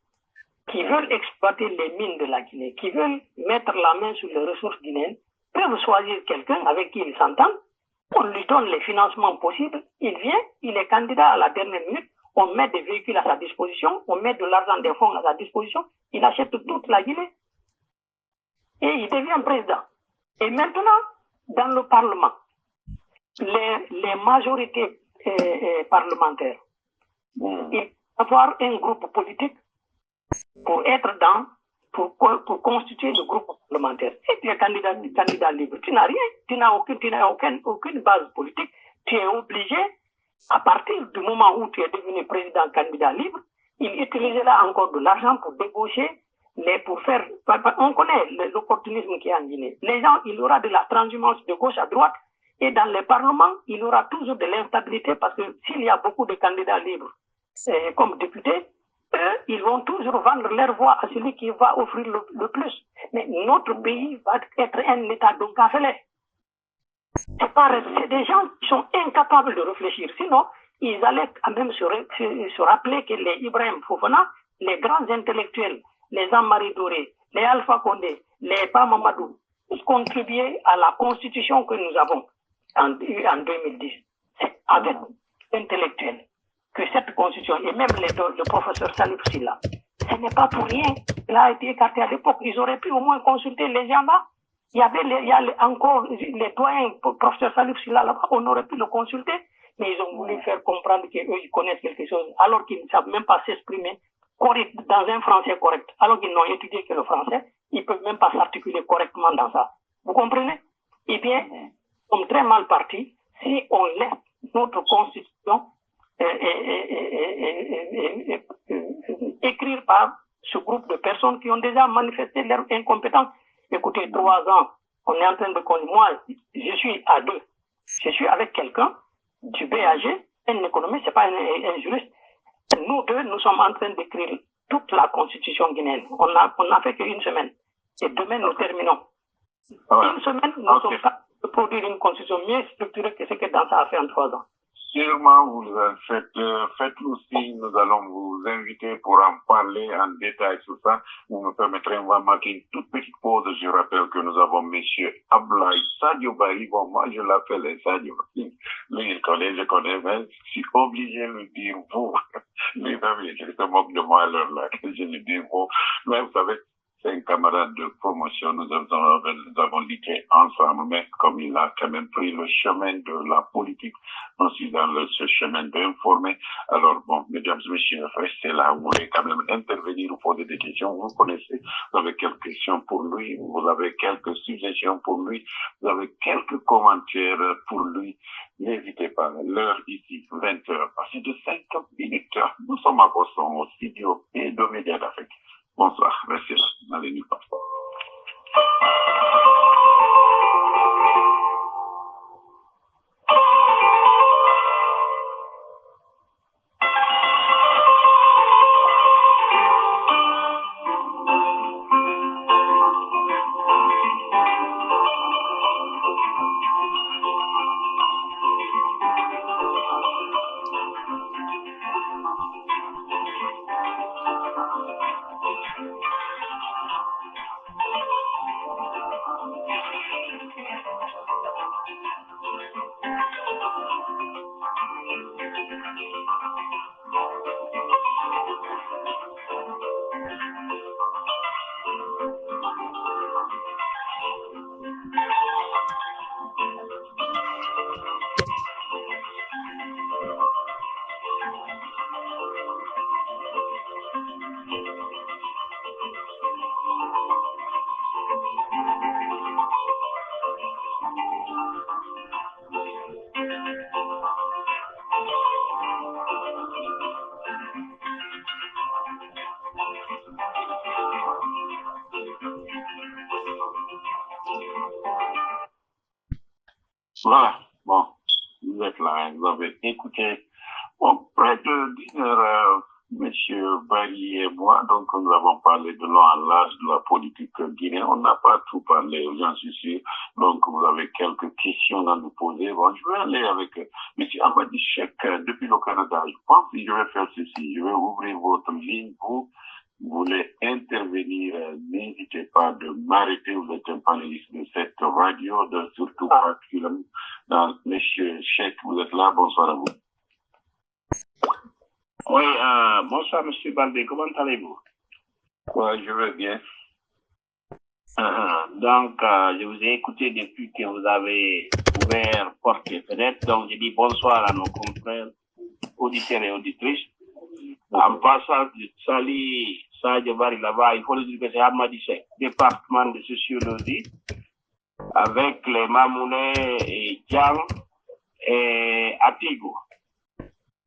qui veulent exploiter les mines de la Guinée, qui veulent mettre la main sur les ressources guinéennes, peuvent choisir quelqu'un avec qui ils s'entendent, on lui donne les financements possibles, il vient, il est candidat à la dernière minute, on met des véhicules à sa disposition, on met de l'argent des fonds à sa disposition, il achète toute la Guinée et il devient président. Et maintenant, dans le Parlement, les majorités parlementaires, il faut avoir un groupe politique pour être pour constituer le groupe parlementaire. Si tu es candidat libre, tu n'as rien, tu n'as aucune base politique, tu es obligé, à partir du moment où tu es devenu président candidat libre, il utilisait là encore de l'argent pour débaucher, pour faire, on connaît l'opportunisme qui est en Guinée. Les gens, il y aura de la transhumance de gauche à droite, et dans les parlements, il y aura toujours de l'instabilité parce que s'il y a beaucoup de candidats libres comme députés, eux, ils vont toujours vendre leur voix à celui qui va offrir le plus. Mais notre pays va être un état de café. C'est des gens qui sont incapables de réfléchir. Sinon, ils allaient quand même se rappeler que les Ibrahim Fofana, les grands intellectuels, les Amari Doré, les Alpha Condé, les Pamamadou, tous contribuaient à la constitution que nous avons en 2010. C'est avec intellectuels que cette constitution, et même le professeur Salif Silla, ce n'est pas pour rien. Il a été écarté à l'époque. Ils auraient pu au moins consulter les gens là. Il y a encore les doyens, professeur Salif Silla là-bas, on aurait pu le consulter, mais ils ont voulu faire comprendre qu'eux, ils connaissent quelque chose, alors qu'ils ne savent même pas s'exprimer correct, dans un français correct. Alors qu'ils n'ont étudié que le français, ils ne peuvent même pas s'articuler correctement dans ça. Vous comprenez? Eh bien, nous sommes très mal partis si on laisse notre constitution écrire par ce groupe de personnes qui ont déjà manifesté leur incompétence. Écoutez, 3 ans, on est en train de conduire. Moi, je suis à 2. Je suis avec quelqu'un du BAG, un économiste, c'est pas un juriste. Nous deux, nous sommes en train d'écrire toute la constitution guinéenne. On a fait qu'une semaine. Et demain, nous terminons. Une semaine, nous sommes pas de produire une constitution mieux structurée que ce que Dansa a fait en 3 ans. Sûrement, vous faites-nous signe, nous allons vous inviter pour en parler en détail sur ça. Vous me permettrez, on va marquer une toute petite pause. Je rappelle que nous avons monsieur Ablaye Sadio Bari. Bon, moi, je l'appelle Sadio. Lui, je connais, mais je suis obligé de lui dire vous. Lui, même, il se moque de moi à l'heure là, que je lui dis vous. Mais vous savez, c'est un camarade de promotion, nous avons lutté ensemble, mais comme il a quand même pris le chemin de la politique, on suit dans ce chemin d'informer. Alors bon, mesdames et messieurs, restez là, vous voulez quand même intervenir ou poser des questions, vous connaissez, vous avez quelques questions pour lui, vous avez quelques suggestions pour lui, vous avez quelques commentaires pour lui, n'hésitez pas, l'heure ici, 20h, passé de 50 minutes, nous sommes à Boston, au studio et de Médias d'Afrique. Bonsoir, restez là, n'allez nulle part. Voilà, bon, vous êtes là, hein, vous avez écouté. Bon, près de 10 heures, Monsieur Barry et moi, donc nous avons parlé de long en large de la politique guinéenne. On n'a pas tout parlé, j'en suis sûr. Donc vous avez quelques questions à nous poser. Bon, je vais aller avec Monsieur Amadi Cheikh depuis le Canada. Je pense que je vais faire ceci. Je vais ouvrir votre ligne. Vous voulez intervenir, n'hésitez pas de m'arrêter. Vous êtes un panéliste de cette radio, surtout particulièrement dans Monsieur Cheikh. Vous êtes là. Bonsoir à vous. Oui, bonsoir Monsieur Baldé, comment allez-vous? Oui, je vais bien. Donc, je vous ai écouté depuis que vous avez ouvert porte et fenêtre, donc je dis bonsoir à nos confrères, auditeurs et auditrices. En passant de Sali, Sadio Bari là-bas, il faut le dire que c'est Hamadi Cheikh, département de sociologie, avec les Mamounais et Djang et Atigo.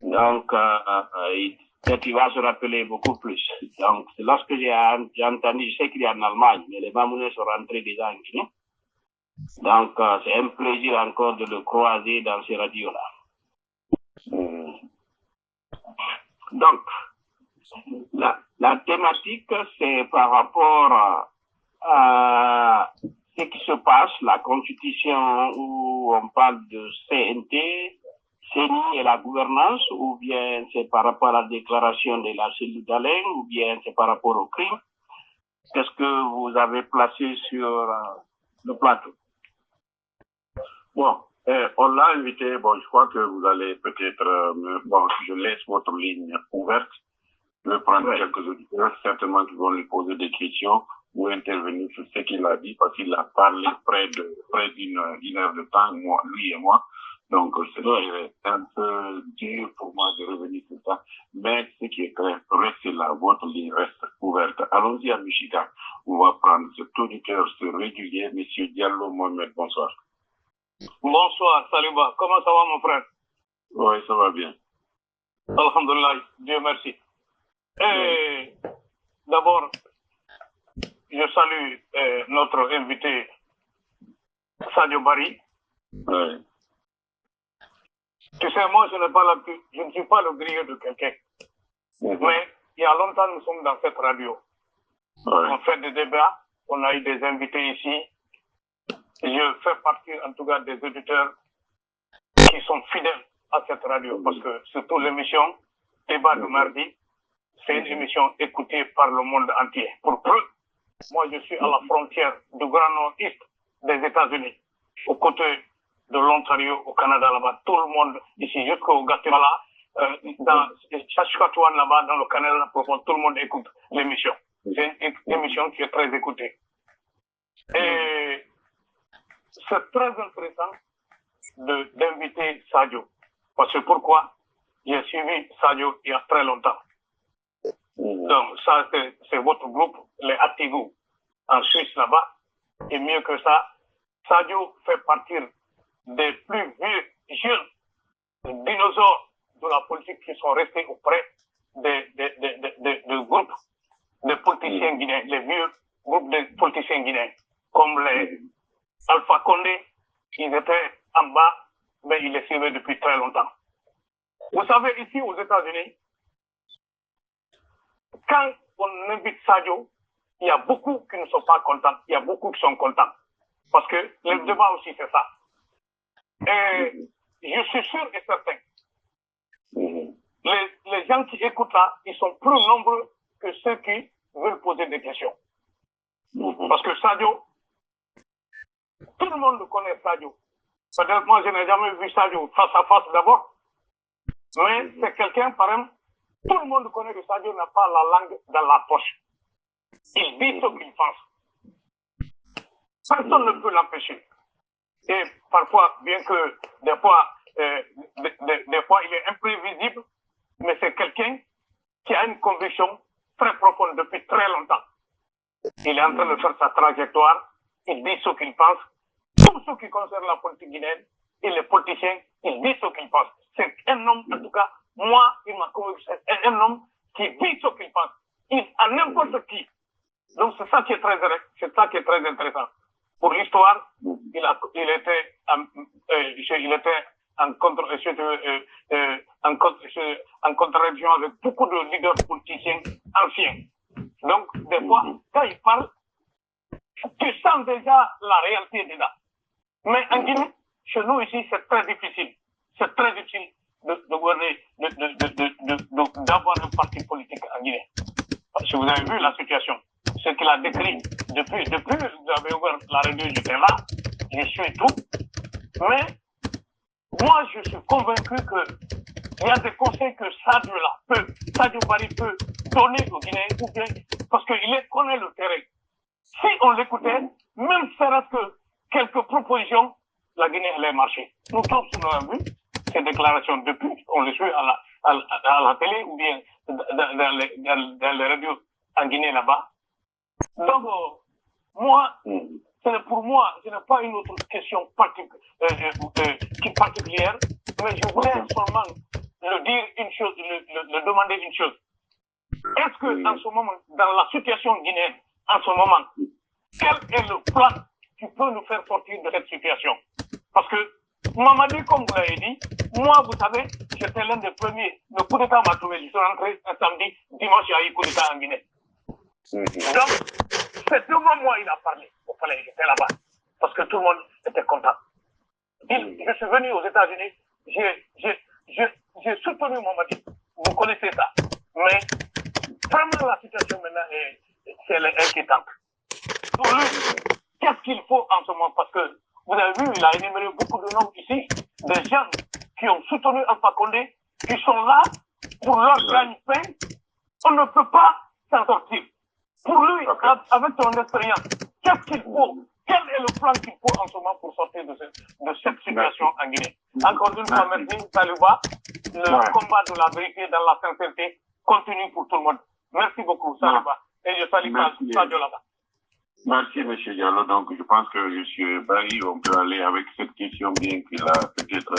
Donc, peut-être il va se rappeler beaucoup plus. Donc, lorsque j'ai entendu, je sais qu'il est en Allemagne, mais les Mamounais sont rentrés déjà en Guinée. Donc, c'est un plaisir encore de le croiser dans ces radios-là. Donc, la thématique, c'est par rapport à ce qui se passe, la constitution où on parle de CNT, CENI et la gouvernance, ou bien c'est par rapport à la déclaration de la cellule d'Alain, ou bien c'est par rapport au crime. Qu'est-ce que vous avez placé sur le plateau? Bon, on l'a invité. Bon, je crois que vous allez peut-être... bon, je laisse votre ligne ouverte. Je vais prendre quelques auditeurs, certainement qui vont lui poser des questions ou intervenir sur ce qu'il a dit, parce qu'il a parlé près d'une heure de temps, moi, lui et moi. Donc, c'est un peu dur pour moi de revenir sur ça. Mais ce qui est clair, restez là, votre ligne reste ouverte. Allons-y à Michigan. On va prendre cet auditeur, ce régulier, Monsieur Diallo Mohamed. Bonsoir. Bonsoir, Saliba. Comment ça va, mon frère? Oui, ça va bien. Alhamdulillah, Dieu merci. Et d'abord, je salue notre invité Sadio Bari. Oui. Tu sais, moi, je ne suis pas le griot de quelqu'un. Mais il y a longtemps, nous sommes dans cette radio. On fait des débats, on a eu des invités ici. Je fais partie, en tout cas, des auditeurs qui sont fidèles à cette radio. Parce que surtout l'émission Débat de mardi, c'est une émission écoutée par le monde entier. Pour preuve, moi, je suis à la frontière du Grand Nord-Est des États-Unis, aux côtés de l'Ontario, au Canada, là-bas. Tout le monde, ici, jusqu'au Guatemala, dans Saskatchewan, là-bas, dans le Canada profond, tout le monde écoute l'émission. C'est une émission qui est très écoutée. Et c'est très intéressant d'inviter Sadio. Parce que pourquoi? J'ai suivi Sadio il y a très longtemps. Donc, ça, c'est votre groupe, les Atigo, en Suisse, là-bas. Et mieux que ça, Sadio fait partie des plus vieux jeunes dinosaures de la politique qui sont restés auprès des groupes de politiciens guinéens, les vieux groupes de politiciens guinéens, comme les Alpha Condé, ils étaient en bas, mais ils les suivaient depuis très longtemps. Vous savez, ici aux États-Unis, quand on invite Sadio, il y a beaucoup qui ne sont pas contents, il y a beaucoup qui sont contents. Parce que le débat aussi, c'est ça. Et je suis sûr et certain, les gens qui écoutent là, ils sont plus nombreux que ceux qui veulent poser des questions. Parce que Sadio, tout le monde connaît Sadio. Peut-être moi, je n'ai jamais vu Sadio face à face d'abord. Mais c'est quelqu'un, par exemple, tout le monde connaît que Sadio n'a pas la langue dans la poche. Il dit ce qu'il pense. Personne ne peut l'empêcher. Et parfois, bien que des fois il est imprévisible, mais c'est quelqu'un qui a une conviction très profonde depuis très longtemps. Il est en train de faire sa trajectoire, il dit ce qu'il pense. Tout ce qui concerne la politique guinéenne et les politiciens, il dit ce qu'il pense. C'est un homme, en tout cas, moi, il m'a convaincu, c'est un homme qui dit ce qu'il pense. À n'importe qui. Donc c'est ça qui est très intéressant. Pour l'histoire, il était il était en contradiction avec beaucoup de leaders politiciens anciens. Donc, des fois, quand il parle, tu sens déjà la réalité dedans. Mais en Guinée, chez nous ici, c'est très difficile. C'est très difficile d'avoir un parti politique en Guinée. Si vous avez vu la situation, ce qu'il a décrit depuis vous avez ouvert la radio, j'étais là, je suis tout. Mais moi, je suis convaincu qu'il y a des conseils que Sadio Barry peut donner aux Guinéens, parce qu'il connaît le terrain. Si on l'écoutait, même serait-ce que quelques propositions, la Guinée allait marcher. Nous tous, nous avons vu ces déclarations depuis, on les suit à la télé ou bien dans les radios en Guinée là-bas. Donc, moi, pour moi, ce n'est pas une autre question particulière, mais je voulais seulement le dire une chose, le demander une chose. Est-ce que, en ce moment, dans la situation guinéenne, en ce moment, quel est le plan qui peut nous faire sortir de cette situation? Parce que, Mamadi, comme vous l'avez dit, moi, vous savez, j'étais l'un des premiers. Le coup d'État m'a trouvé, je suis rentré un samedi, dimanche, il y a eu coup d'État en Guinée. Donc, c'est devant moi il a parlé. Au palais, j'étais là-bas. Parce que tout le monde était content. Je suis venu aux États-Unis, j'ai soutenu Mamadi. Vous connaissez ça. Mais, vraiment, la situation maintenant elle est inquiétante. Pour lui, qu'est-ce qu'il faut en ce moment? Parce que, vous avez vu, il a énuméré beaucoup de noms ici, des gens qui ont soutenu Alpha Condé, qui sont là pour leur gagne-pain. On ne peut pas s'en sortir. Pour lui, avec son expérience, qu'est-ce qu'il faut? Quel est le plan qu'il faut en ce moment pour sortir de cette situation en Guinée? Encore une fois, merci, Taluba. Le combat de la vérité dans la sincérité continue pour tout le monde. Merci beaucoup, Taluba. Et je salue Sadio là-bas. Merci, M. Diallo. Donc, je pense que M. Barry, on peut aller avec cette question, bien qu'il a peut-être,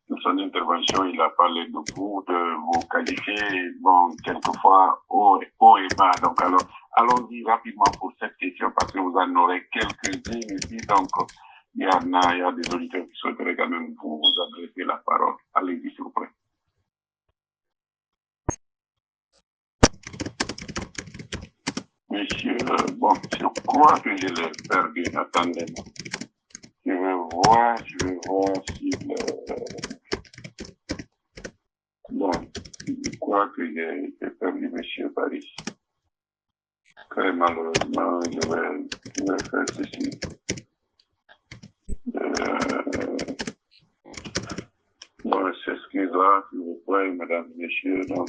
dans son intervention, il a parlé de vous, de vos qualités, bon, quelquefois, haut et bas. Donc, alors, allons-y rapidement pour cette question, parce que vous en aurez quelques-unes ici. Donc, il y a des auditeurs qui souhaiteraient quand même vous adresser la parole. Allez-y, s'il vous plaît. Monsieur, bon, je crois que je l'ai perdu. Attendez-moi. Je vais voir si bon, je crois que j'ai perdu Monsieur Paris. Très malheureusement, je vais faire ceci. Bon, s'excusera, s'il vous plaît, mesdames et messieurs, donc,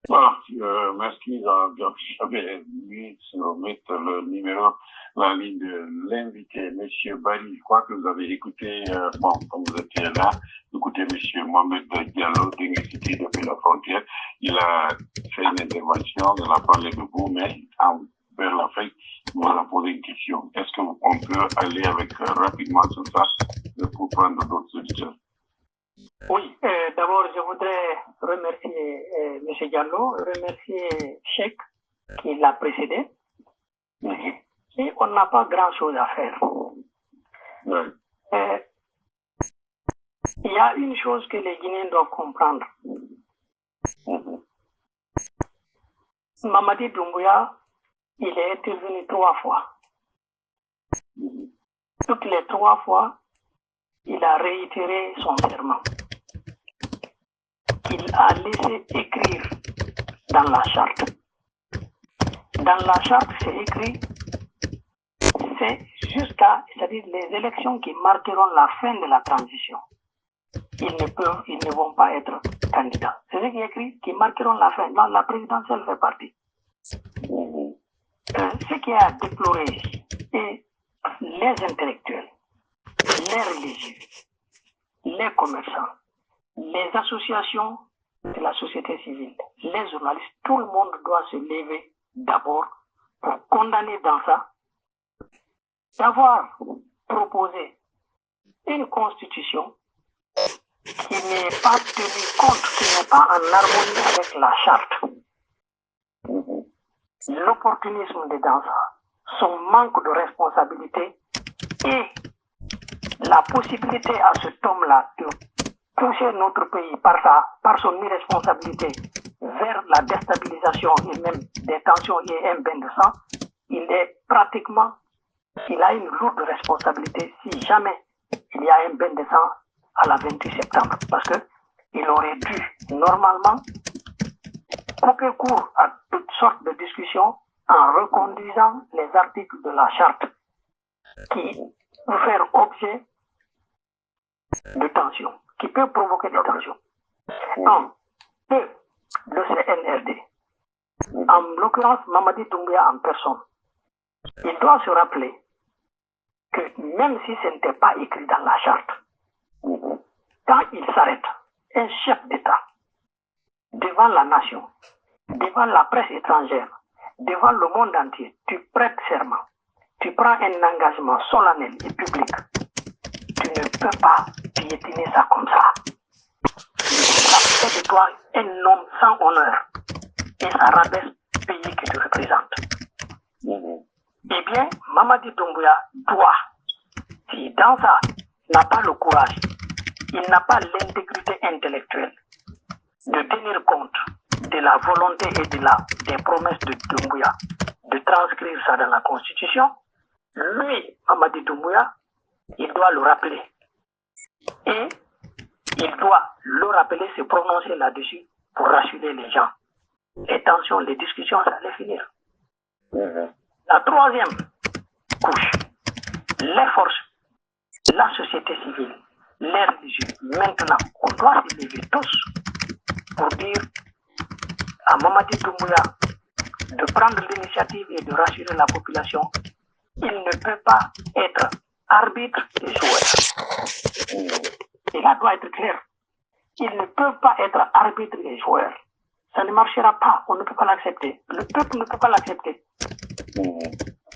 Voilà, merci. Donc, j'avais mis sur le numéro, la ligne de l'invité, Monsieur Bali. Je crois que vous avez écouté, bon, comme vous étiez là, écoutez Monsieur Mohamed Diallo, d'Université depuis la frontière. Il a fait une intervention, il a parlé de vous, mais vers la fin, il m'a posé une question. Est-ce qu'on peut aller avec rapidement sur ça pour prendre d'autres auditeurs? Oui, d'abord, je voudrais remercier M. Diallo, remercier Cheikh qui l'a précédé. Et on n'a pas grand-chose à faire. Il y a une chose que les Guinéens doivent comprendre. Mamadi Doumbouya, il est intervenu 3 fois. Toutes les 3 fois, il a réitéré son serment. Il a laissé écrire dans la charte. Dans la charte, c'est écrit, c'est c'est-à-dire les élections qui marqueront la fin de la transition. Ils ne vont pas être candidats. C'est ce qui est écrit, qui marqueront la fin. Dans la présidentielle fait partie. Ce qui est à déplorer ici, et les intellectuels, les religieux, les commerçants, les associations de la société civile, les journalistes, tout le monde doit se lever d'abord pour condamner dans ça, d'avoir proposé une constitution qui n'est pas tenue compte, qui n'est pas en harmonie avec la charte. L'opportunisme de Dansa, son manque de responsabilité et la possibilité à cet homme-là de pousser notre pays par son irresponsabilité vers la déstabilisation et même des tensions et un bain de sang, il a une lourde responsabilité si jamais il y a un bain de sang à la 28 septembre. Parce qu'il aurait dû normalement couper court à toutes sortes de discussions en reconduisant les articles de la charte qui peuvent faire objet de tensions, qui peuvent provoquer des tensions. Le CNRD, en l'occurrence Mamadi Doumbouya en personne, il doit se rappeler que même si ce n'était pas écrit dans la charte, quand il s'arrête, un chef d'État, devant la nation, devant la presse étrangère, devant le monde entier, tu prêtes serment, tu prends un engagement solennel et public, tu ne peux pas piétiner ça comme ça. Ça fait de toi un homme sans honneur et ça rabaisse le pays qui te représente. Eh bien, Mamadi Doumbouya doit, si Dansa n'a pas le courage, il n'a pas l'intégrité intellectuelle de tenir compte de la volonté et des promesses de Doumbouya de transcrire ça dans la Constitution, lui, Mamadi Doumbouya, il doit le rappeler. Et il doit le rappeler, se prononcer là-dessus pour rassurer les gens. Les tensions, les discussions, ça allait finir. La troisième couche, les forces, la société civile, les religieux. Maintenant, on doit se lever tous pour dire à Mamadi Doumbouya de prendre l'initiative et de rassurer la population. Il ne peut pas être arbitre et joueur. Et là doit être clair. Il ne peut pas être arbitre et joueur. Ça ne marchera pas. On ne peut pas l'accepter. Le peuple ne peut pas l'accepter.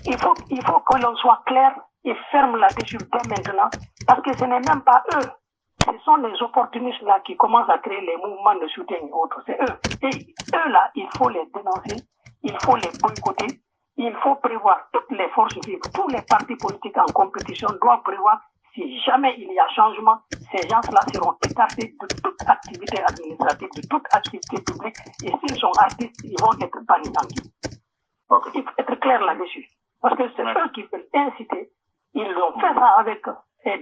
Il faut que l'on soit clair et ferme là-dessus dès maintenant, parce que ce n'est même pas eux. Ce sont les opportunistes là qui commencent à créer les mouvements de soutien et autres. C'est eux. Et eux là, il faut les dénoncer, il faut les boycotter, il faut prévoir toutes les forces vives, tous les partis politiques en compétition doivent prévoir si jamais il y a changement, ces gens-là seront écartés de toute activité administrative, de toute activité publique, et s'ils sont artistes, ils vont être bannis en Guinée. Okay. Il faut être clair là-dessus. Parce que c'est eux qui veulent inciter. Ils ont fait ça avec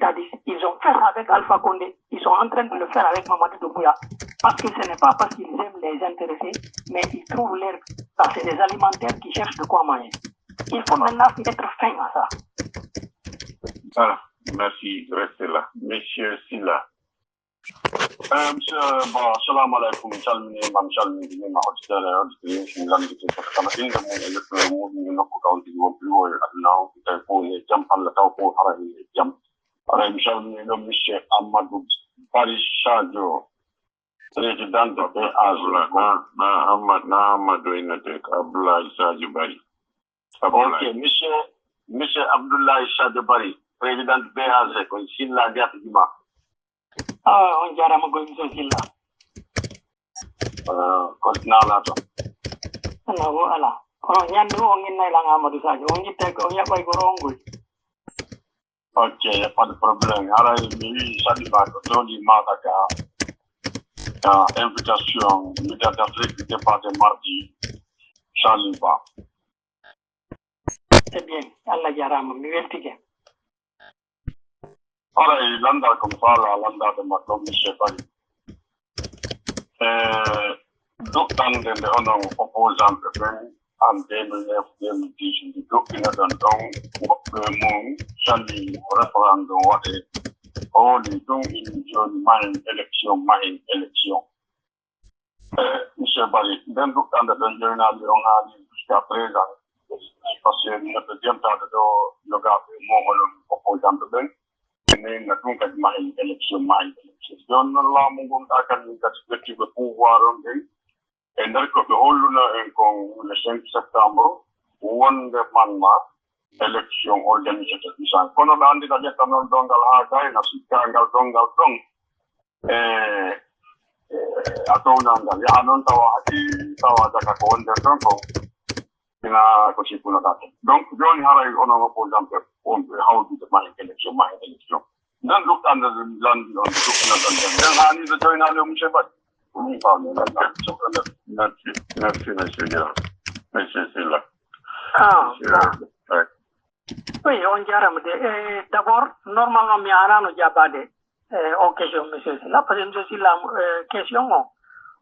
Dadis, ils ont fait ça avec Alpha Condé, ils sont en train de le faire avec Mamadou Doumbouya. Parce que ce n'est pas parce qu'ils aiment les intéresser, mais ils trouvent l'air. C'est des alimentaires qui cherchent de quoi manger. Il faut maintenant être fin à ça. Voilà. Merci, restez là. Monsieur Silla. Monsieur, bon, salam alaikum, salmini, mam salmini, ma auditeur, auditrice, l'amitié, kama inda mu nokku kaunti mo plus adna tay ko jam pan la taw ko hara jam ara salmini no monsieur Amadou Bari Sadio président de Azla na Amadou Inatek Abdoulaye Sadio Bari. Ok, monsieur Abdoulaye Sadio Bari, président de BAZ, ko Silla Diat Dima. On jarama goy monsieur Silla. Continue là to. No ala. Kono nyande o nginna la Amadou Sadio, on yitte ko yabay ko rongul. Ok, il n'y a pas de problème. Alors, ça dit pas que Tony Mataka, invitation, médiateur d'Afrique du département mardi, ça n'y va. C'est bien, Allah jarama, mi weltige. Alors, l'anda comme ça, l'anda de ma tombe, je sais pas. Donc, dans les opposants en 2009-2010, du document le monde, Charlie, référendum, oh, les dons, élection. Monsieur Barry, dans le temps de journal, on a dit jusqu'à présent, parce que notre deuxième temps de le gars, mon opposant de Ben, mais nous avons fait une élection. Donc, nous avons fait une pouvoir. Et donc, le 5 septembre, wonde manma élection organisée de ça. Quand on a dit que nous avons dongal dong, atonanga ya non tawa jaka ko wonde donko ina ko sipuna date. Donc, joni haray ono ko exemple on hawdi de ma élection. Dan look under the land on the hani de join ale monsieur Bat. Merci, monsieur Guérin. Monsieur Silla. Oui, on dirait, d'abord, normalement, mi arano jabade, en question, monsieur Silla, parce que monsieur Silla, question,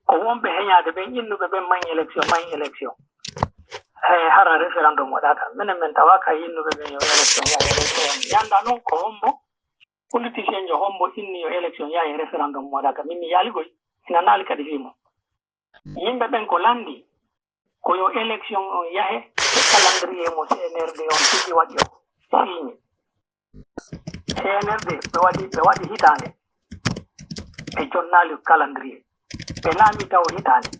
on peut rien de bien, il nous peut bien élection. Hara référendum wadata, menementawa ka il nous peut bien élection, yanda non kombo, politicien yo hombo inni élection ya référendum wadata, mimi yaligo, ina nali kadifimo. Yimbe ben ko landi ko yo élection yahe calendrier mo CNRD on tigi wadio signé CNRD be wadi hitande e jonnali calendrier be lami taw hitande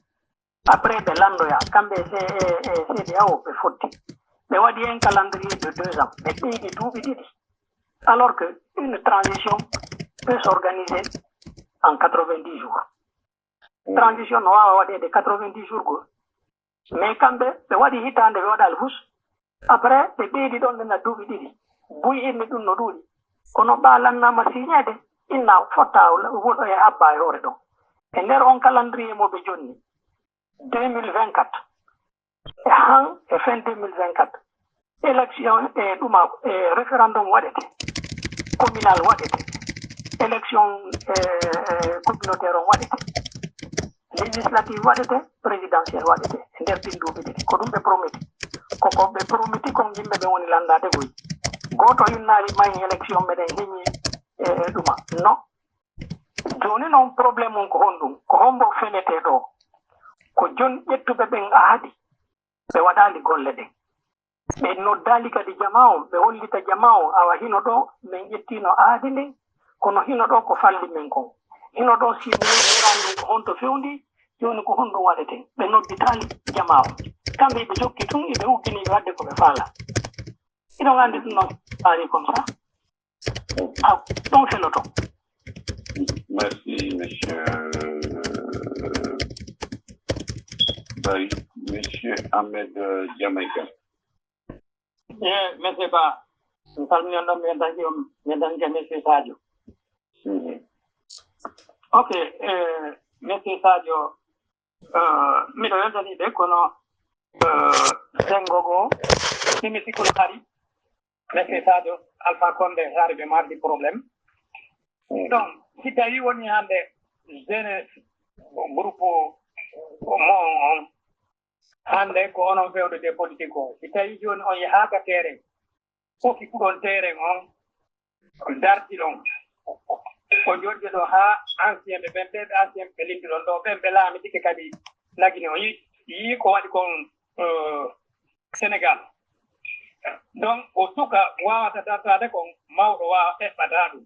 après be lando ya kambe CDAO be fotti be wadi un calendrier de 2 ans mais pays du tout dit alors que une transition peut s'organiser en 90 jours. Transition no de 90 jours go mais kambe be wadi hitande be wadal hus après be dedi don na dubi didi buy inni dun no dudi kono balanna ma signede inna fota wodo e abba e hore don e nder on calendrier mo be jonni 2024 e han e fin 2024 élection e duma référendum wadete communal wadete élection communautaire wadete législative wadete présidentielle wadete nder dinduɓe ɗiɗi ko ɗum ɓe promiti kon yimɓe ɓe woni landade boyi goto innari mayi élection meɗen heñi ɗuma non joni noon probléme on ko honɗum ko hombo fenete ɗo ko jon ƴettuɓe ɓen ahadi ɓe waɗali golle ɗen ɓe noddali kadi jama on ɓe hollita jama on awa hino ɗo min ƴettino ahadi ndin kono hino ɗo ko falli men kon hino ɗo si mirandum ko honto fewndi joni ko honɗum waɗete ɓe nodditali jama o kamɓe ɓe jokki tun eɓe ukkini ɓe wadde koɓe faala iɗon andi ɗum noon paari comme ça ɗon feloto. Merci, monsieur Bari. Monsieur Ahmed Jamaïca. Monsieur Ba, salminando medan Mr. Sadio. Ok, Mr. Sadio, mi do de kono sengogo mi sikul khari Mr. Sadio Alpha Condé harbe mardi problème. Donc, si tawi woni hande jeunesse groupe mon hande ko onon fewde des politiques o si tawi joni on yahaka terrain fofi kuɗon terrain on darti ɗon ko joɗɗi ɗo ha ancien ɓe ɓen ancien ɓe lindi ɗon ɗo ɓen ɓe laami ɗike kadi lagine o yi ko waɗi kon Sénégal donc o suka wawata dartade kon mawɗo wawa ɗeɓɓata ɗum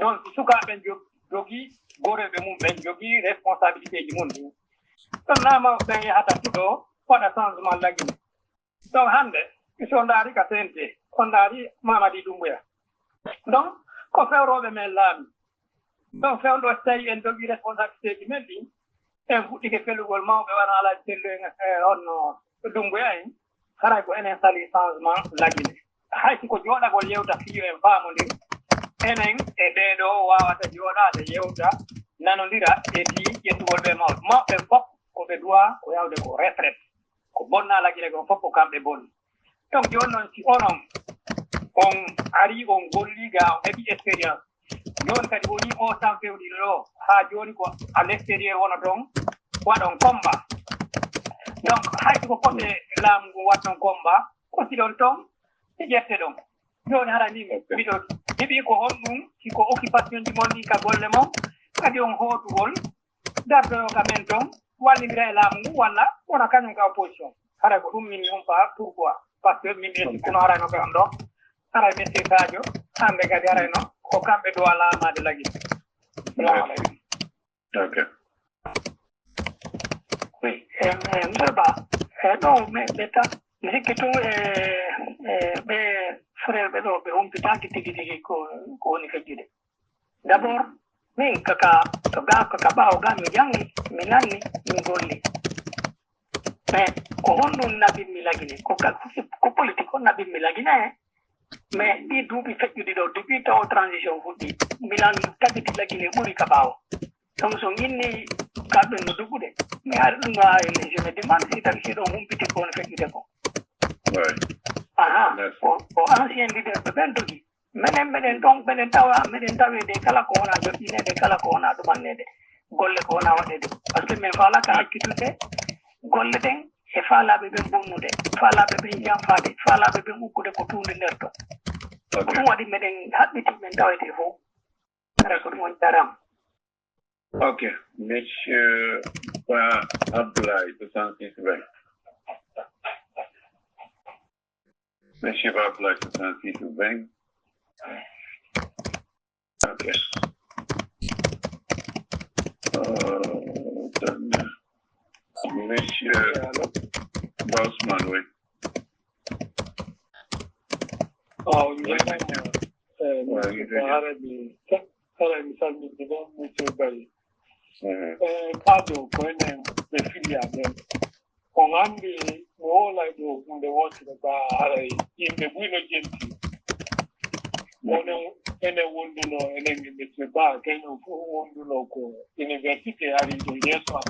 donc si sukaɓe jogii goreɓe mum ɓen jogii responsabilité ji mum ɗin ɗon nama ɓen yahata tuɗo waɗa changement lagine donc hande so ndaari ka CNT on ndaari Mamadi Doumbouya donc ko fewroɓe men laami donc fewɗo so tawi en jogii responsabilité ji men ɗin en fuɗɗike fellugol mawɓe wana ala tellu honno Doumbouya en haray ko enen sali changement lagine hay siko jooɗagol yewta fiyo en faamodir enen e ɓeeɗo wawata jooɗade yewta nanodira e di ƴettugol ɓe mawɓe fof koɓe duwa ko yawde ko retraite ko bonna lagine kon fof ko kamɓe bonni donc joni noon si onon on ari on golli ga on heɓi expérience joni kadi woni o tan fewɗiɗo ɗo ha joni ko à l'extérieur wona toon waɗon combat donc hayso ko poɗɗe laamu ngu watnon combat kosiɗon toon e ƴette ɗon joni hara ni mbiɗo heɓi ko honɗum siko occupation ji mon ɗi ka golle mon kadi on hootugol dardoyo ka men toon wallidira e laamu ngu walla wona kañum ka opposition hara ko ɗum min humpa pourquoi par ce que min ɓe sikkuno harayno ɓe on ɗo haray Mr. Sadio hande kadi harayno ko kamɓe dowa laamade lagui salamu aleykum ok oui monsieur Ba ɗo ɓe ta mi sikki tun ɓe frère ɓe ɗo ɓe humpitaki tigi tigi ko woni fejjude d' abord min kaka ɓaawo ga mi jangi mi nanni mi golli mais ko honɗum nabinmi lagine ko politique on nabinmi lagine mais ɗi duuɓi feƴƴuɗi ɗo depuis taw transition fuɗɗi milan tagiti lagine ɓuri ka ɓaawo donc so inni kamɓe no duggude mi ari ɗum ha je me demande si tawi siɗon humpiti ko woni feƴƴude ko ko ancien leader ɓe ɓen dogi minen ɗon minen tawede kala ko wona joƴƴinede kala ko wona ɗumannede golle ko wona waɗede par ce que min falaka hakkitude golle ɗen e faalaɓe ɓen bonnude faalaɓe ɓen yanfade faalaɓe ɓen ukkude ko tuunde nder to ko ɗum waɗi meɗen haɓɓiti min tawete fof ara ko ɗum woni jarama ok monsieur Ba Abdoulaye 206 monsieur Ba Abdoulaye 206 ok monsieur Bosman, oui. Kado kwene befilia men ongambi wola do kunde wote ba ara imbe bwino jenti ene wonduno ene ngebe ba keno fu wonduno ko university ari do yeso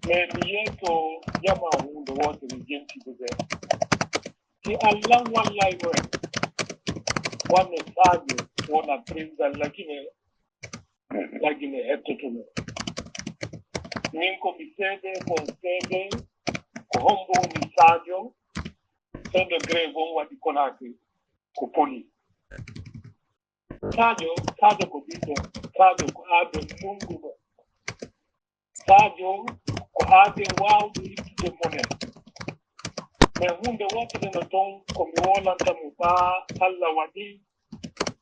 mais yeto jama wonde wote jenti be si Allah wallahi go wonno sadio wona president lakini hettotuno min ko mi seede ko hombo woni sadio seedo grève on waɗi konaki ko poli sadio ko ɓiɗɗo sadio ko aade munduɗo sadio ko aade wawde ittude monen mais hunde wotere no toon komi wolantamo ɓa Allah waɗi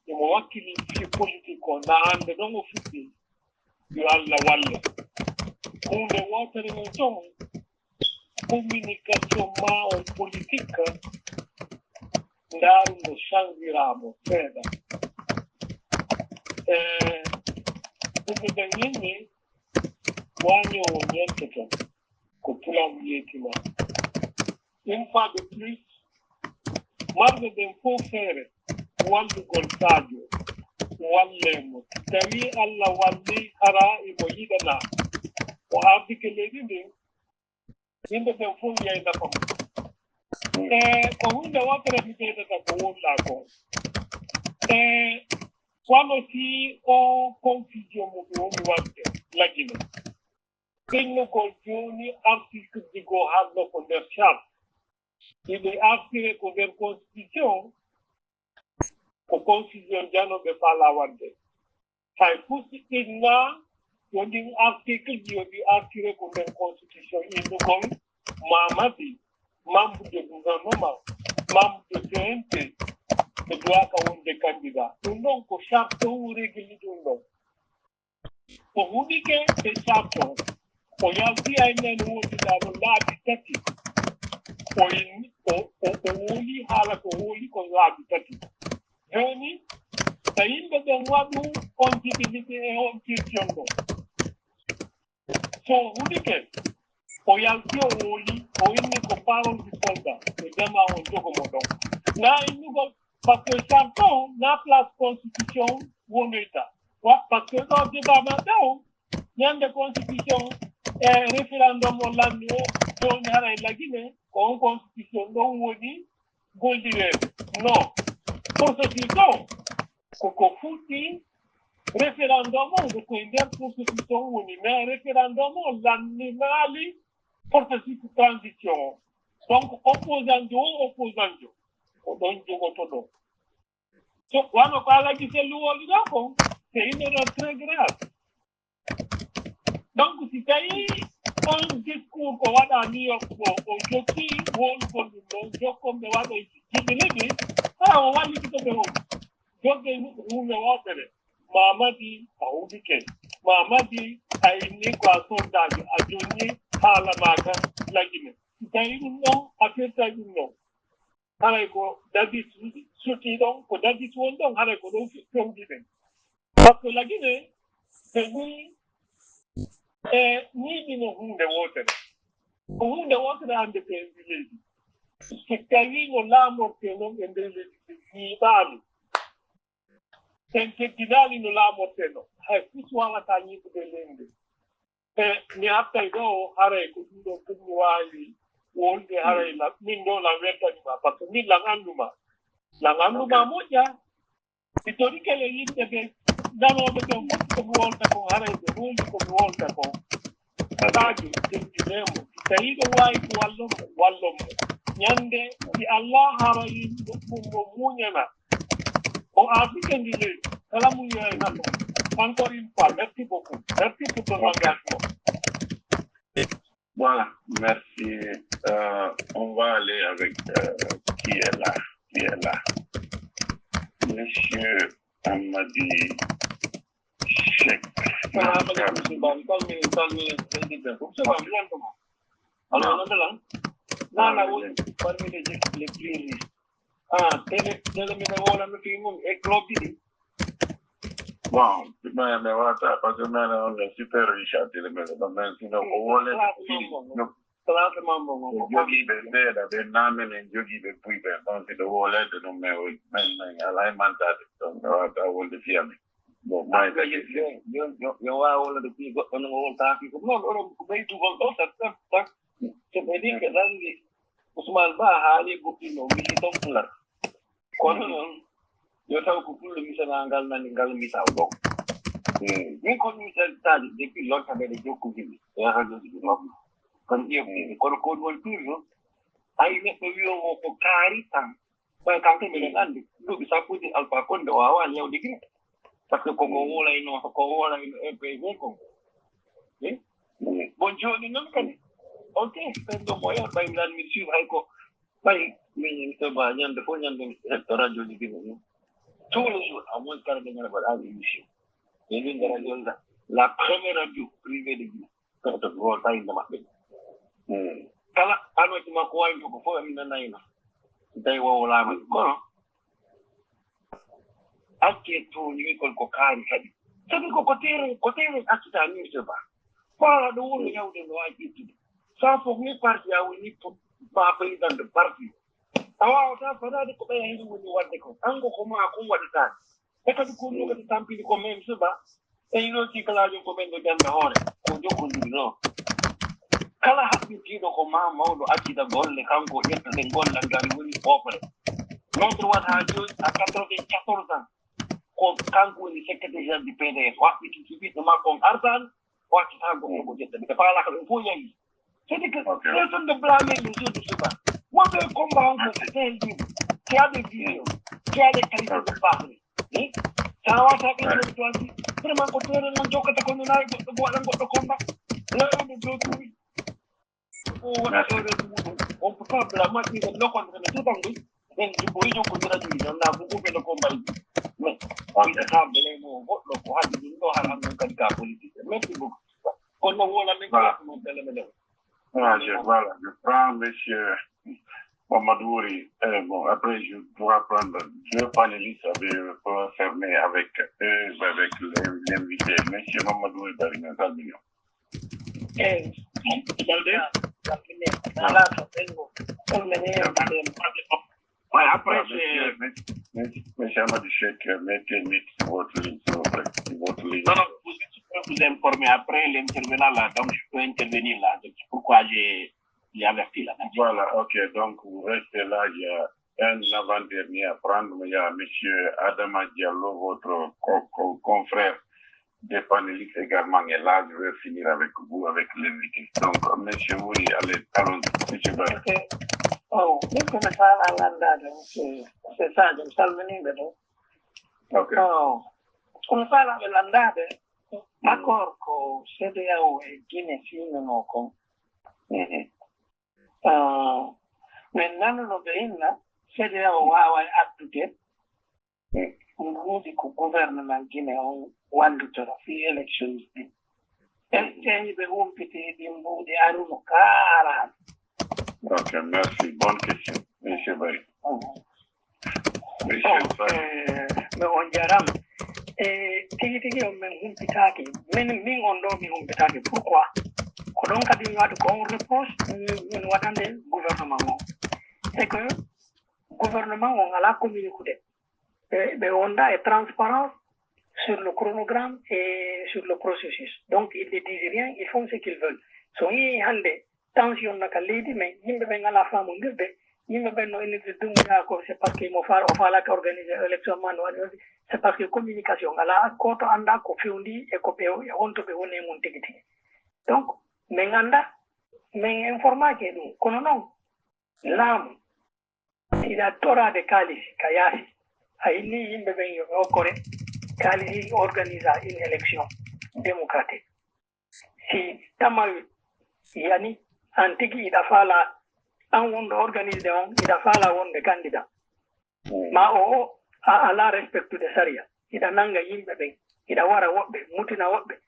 imo wakkili fi politique o na hande ɗon o fuɗɗi yo Allah walla hunde wotere no toon communication ma on politique ndaaru no changeramo seeɗa ɗumɓe ɓen yimɓe wañi o ñentoton ko pulam yeetima une fois de plus marde den fof feere wallugol Sadio wallemo tawi Allah walli hara emo yiɗana o ardike leydi ndin yimɓe ɓen fof yiyay nafa mum ko hunde wotere mi ɓeydata ko woɗɗa ko wano si o confusion mo ɓe woni wadde lagine ɓennugol joni article jigo haalno ko nder charte iɓe artire ko nder constitution ko confusion janoɓe faala wadde hay fusiɗinna yo ɗin article ji yo ɗi artire ko nder constitution innugol mamadi membre de gouvernement membre de CNT ɓe duwaka wonde candidat ɗum ɗon ko charte o régli ɗum ɗon ko huɗike e charte o yalti aynen wondiɗano laabi tati o woli haala ko woli ko laabi tati joni so yimɓe ɓen waɗu on jibilité e on question ɗo so huɗike o yalti o woli o inni ko parole du soldat e jama on jogomo ɗon na innugol par ce que charte o na place constitution wonoyta par ce que ɗo débat maɗa o ñande constitution e référendum o lanni o joni haray lagine ko on constitution ɗon woni gollireede non processus o koko fuɗɗi référendum o nde koye nder processus on woni mais référendum o lanninali processus transition o donc opposant jo ko ɗon jogoto ɗo so wano ko alagi selluwoli ɗo ko c'est une erreur très grave donc si tawi on discours ko waɗa New York ɗo o jokki wolgol ɗum ɗon jokkomɓe waɗo jiɓiniɗi ha o wallitito ɓe on jogge hunde wotere mamadi a huɗike mamadi a inni ko a soldaji a jonni haala maga lagine si tawi ɗum ɗon a firta ɗum ɗon haray ko dadi suti ɗon ko dadi woni ɗon haray ko ɗon fewdiɗen par ce que lagine ɓe ni niɗino hunde wotere ko hunde wotere hande ɓe ndi leydi so tawi no laamorte noon e nder leydi yiiɓaali en teddinaali no laamorte noon hay fus wawata yiɓude leydi mi hattay ɗo haray ko ɗum ɗo ɗum mi waawi wolde haray min ɗo lan weltanima par ce que min lan annuma moƴƴa mi torikele yimɓe ɓe nanoɓe ɓen fof komi wolta kon haray ɓe woldi komi wolta kon Sadio teddinemo si tawi ɗo wawi ko wallonmo ñande si Allah harayi ɗum mo muñana o ardike ndi leydi kala muñoy nato encore une fois merci beaucoup merci pour ton engagement. Voilà, merci. On va aller avec qui est là. Monsieur Amadi Cheikh. Bon, me guarda, parce que on est super riche à télémédicaments, sinon on voulait jogi ɓe seeɗa ɓe naamen en jogii ɓe puyɓe donc ɗo wolede ɗum men ala e mantade donc mi wawata wolde fiyami bon mayde yo wawa wolde puy goɗɗo no woltaki ko noon oɗon ko ɓeydugol ɗo tak so ɓe ɗi ɓe ɗanndi Ousmane Ba haali goɗɗino misi ton pular kono noon yo taw ko fullo misana ngal nani ngal misaw ɗon min kon misataji depuis longtemps ɓeɗe jokkudiri e radioji ɗi mabɓe kono ƴeewɗi kono ko woni toujours ayi neɗɗo wiyowo ko kaari tan ɓay kanko minen anndi duuɓi sappude Alpha Condé o wawa yewde gila par ce que koko wolayno EPV kon bon joni noon kadi ok ɓen ɗo moyen ɓay mbiɗan mi suive hay ko ɓay min soba ñande fof ñande mi hetto radio ji ɗino ni tous les jours à moins kala ɓe ñande mbaɗaɓe émission e winde radio la première radio privée de Guinée to wolta inde maɓɓe kala anoji makko wawi ko fof amin nanayino tawi wowolama kono acce toñiwikol ko kaari kadi sabi ko tere accita ni monsieur Ba fala ɗo woni yawde no wawi ƴettude sa fof ni parti a woni ba président de parti awa ta fara da ko bayan yin wani wanda ko an go kuma ko wanda ta e ka ko no ka tampi ko men suba e ino ti kala jo ko men do dan hore ko jo ko no kala hakki ti do ko ma mawdo akida golle kanko yetta den golla ngal woni popre notre wat ha jo a 94 ans ko kanko ni secrétaire du PDS wakti ki bi ma ko ardan wakti ta go ko jetta bi ta la ko fo yayi c'est que personne de blâmer les autres de ce bas. Moi, je comprends que c'est un livre qui a des vidéos, qui a des qualités de parler. Ça va faire une situation. Vraiment, quand on est dans le jeu, quand on a un combat, là, on est d'autres, oui. On ne peut pas blâmer les gens contre les autres, oui. Mais tu peux y jouer contre les gens, on a beaucoup de combats. Mais on ne peut pas blâmer nos votes, nos courants, nos politiques. Merci beaucoup. On a vu la même chose. Voilà, je prends monsieur Mamadouri. Bon, après, je pourrai prendre deux panélistes pour fermer avec eux, avec l'invité. Monsieur Mamadouri Darina Salmignon. Après, monsieur Amadou Cheikh, mettez votre ligne, s'il vous plaît. Votre ligne. Non, vous informer après l'intervenant là, donc je peux intervenir là. C'est pourquoi j'ai averti là. Voilà, ok, donc vous restez là. Il y a un avant-dernier à prendre, mais il y a M. Adama Diallo, votre confrère des panélistes également est là. Je vais finir avec vous, avec l'invité. Donc, M. Wouri, allons-y, M. Barre. Oh, this is c'est ça, je me salve Ok. Oh, come fa la landare? Accord con CDAO e Guinea fino no con. Nell'anno della CDAO ha attuato un unico governo Guinea quando c'era fi elezioni. E tieni per compiti di un di Aruno Cara. Ok, merci. Bonne question, M. Barry. Me on jaram. Tigi on men humpitaki. Min on do mi humpitaki. Pourquoi? Ko don kadi wadu ko réponse min wadande gouvernement. C'est que gouvernement on ala communiquer. Mais on a transparence sur le chronogramme et sur le processus. Donc ils ne disent rien, ils font ce qu'ils veulent. So yi hande tension naka leydi mais yimɓe ɓe ngala famondirde yimɓe ɓen no ennirde dummuɗa ko c'est parce que mo falaka organiser élection ma no waɗi c'est parce que communication ngala koto anda ko fewndi e ko ɓe honto ɓe woni e mum tigi tigi donc min anda min informake ɗum kono noon laamu iɗa torade kaalisi ka yaasi a inni yimɓe ɓen yoɓe hokkore kaalisi organisa une élection démocratique si tamawi yani an tigi ida fala an wonde organiser on ida fala wonde candidat ma o ala respectu de sharia ida nanga yimbe ben ida wara wobbe mutina wobbe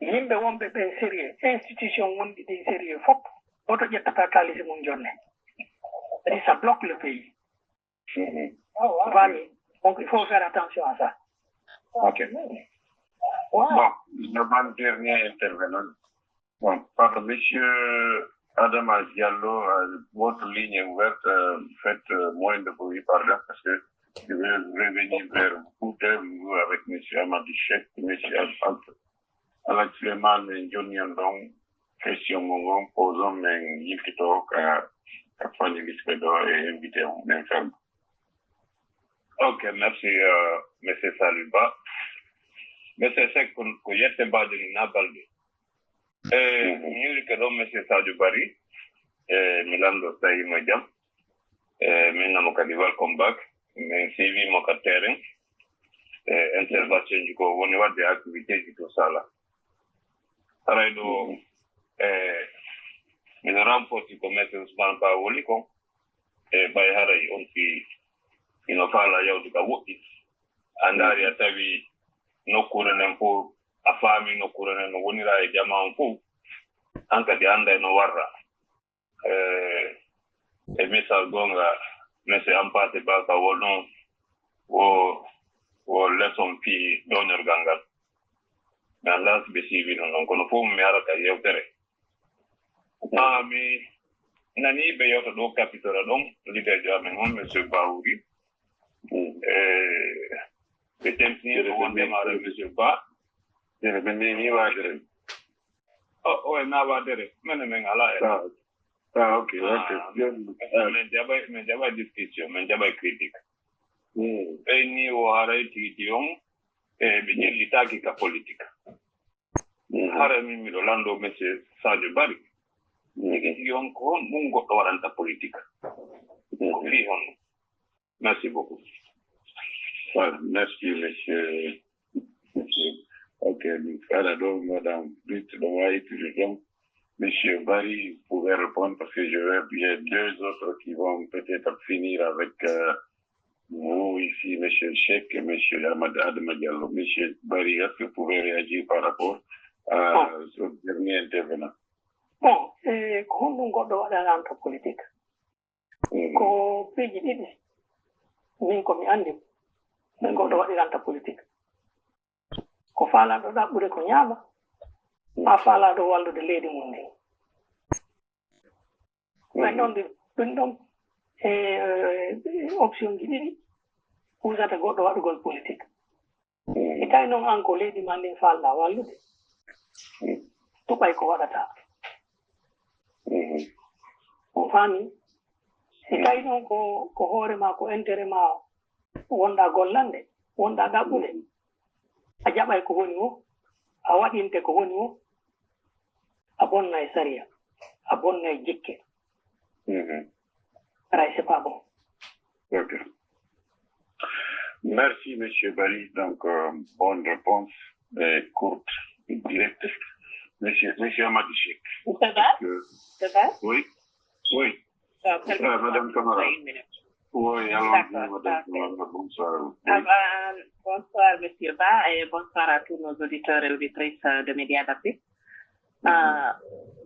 yimbe wonbe ben sérieux institution wondi di sérieux fop oto jettata kalisi mun jonne et ça bloque le pays Vami. Donc il faut faire attention à ça. Ok. Bon, l'avant-dernier intervenant. Bon, par monsieur Adama Diallo, votre ligne est ouverte. Faites moins de bruit, pardon, parce que je vais revenir vers vous avec monsieur Amadou Cheikh, monsieur Alex Suleiman et Johnny Andong. Question mongon, posons, mais il qui toque à Fanny Lispedo et invité en ensemble. Ok, merci, monsieur Saluba. Monsieur Sek, pour y être badin Nabalde. Ñu que do monsieur Sadio Bari Milando Sayi Majam min namo kadi welcome back min CV mo ka terrain intervention ji ko woni wadde activité ji to sala aray do min ramporti ko monsieur Ousmane Ba woli ko bay haray on fi ino fala yawdi ka woɗɗi andari a tawi nokkure nen fof a faami nokkure nen no wonira e jama on fof an kadi anda no warra e misal gonga monsieur Ampate Baka wol noon wo leçon fi ɗoñorgal ngal mi annda so ɓe siiwi non noon kono fof mi arata yewtere mi nani be yoto do capitole donc leader jamin on monsieur Baouri be tempi on démarre monsieur Ba de ben ni wa dere oh na wa dere men ala ok men jaba discussion men jaba critique ni o harati dion be litaki ka politique hare mi do lando monsieur Sadio Bari yon ko mun goɗɗo waɗanta politique ko fi hon merci beaucoup voilà merci monsieur ok voilà donc madame Britt donc monsieur Barry pouvait répondre parce que il y a deux autres qui vont peut-être finir avec vous ici monsieur Cheikh et monsieur Adama Diallo. Monsieur Barry, est-ce que vous pouvez réagir par rapport à ce dernier intervenant? Bon, ko honɗum goɗɗo waɗananta politique ko piiji ɗiɗi min komi anndi min goɗɗo waɗiranta politique ko faalaɗo ɗaɓɓude ko ñaama ma faalaɗo wallude leydi mum ndi men ɗon ɗum ɗon option ji ɗiɗi usata goɗɗo waɗugol politique e tawi noon an ko leydi ma ndin falɗa wallude tuɓay ko waɗata on faami si tawi noon ko hoore ma ko intérêt ma wonɗa gollande wonɗa ɗaɓɓude a jaɓay ko woni o a waɗinte ko woni o a bonna e sariya a bonna e jikke aray c'est pas bon. Ok. Merci monsieur Bari, donc bonne réponse courte et directe. Monsieur Amadi Cheikh. Ça va? Ça va? Oui. Madame Kamara. Oui, allons-y, madame Kamara. Bonsoir. Bonsoir, monsieur Ba, et bonsoir à tous nos auditeurs et auditrices de Médias d'Afrique.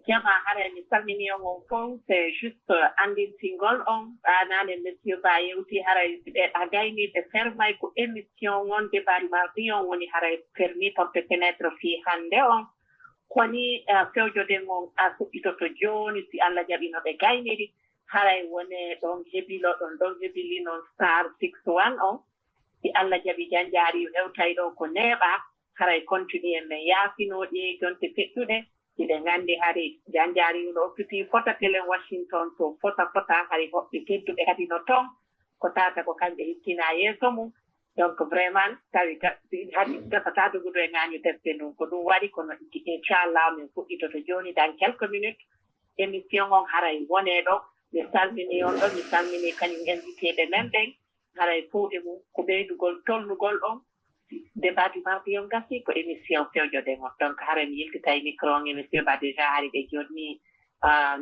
Jama harani salmini on fon c'est juste andin singol on anane monsieur Ba yewti haray a gayni de fermay ko émission on débat mardi on woni haray permis porte fenêtre fi hande on koni fewjode mon a suɓɓitoto joni si Allah jaɓi no ɓe gayniri haray wone ɗon hebili noon star 61 on si Allah jaɓi janjari hewtay ɗo ko neeɓa haray continue men yaafinoɗi jonte feƴƴuɗe iɗe nganndi hari janjari no occupy fota telen Washington to fota hari hoɓɓe kedduɓe kadi no toon ko tata ko kamɓe hittina yeeso mum donc vraiment tawi hadi gasata dogudo e ŋañu defte ndun ko ɗum waɗi kono inchallah min fuɗɗitoto jooni dans quelques minutes émission on haray wone ɗo mi salmini on ɗon mi salmini kañum inviteɓe men ɓen haray fuuɗe mum ko ɓeydugol tolnugol on débat du mardi on gasi ko émission fewjode mon donc haray mi yiltitay micro on e monsieur Ba déjà hari ɓe jonni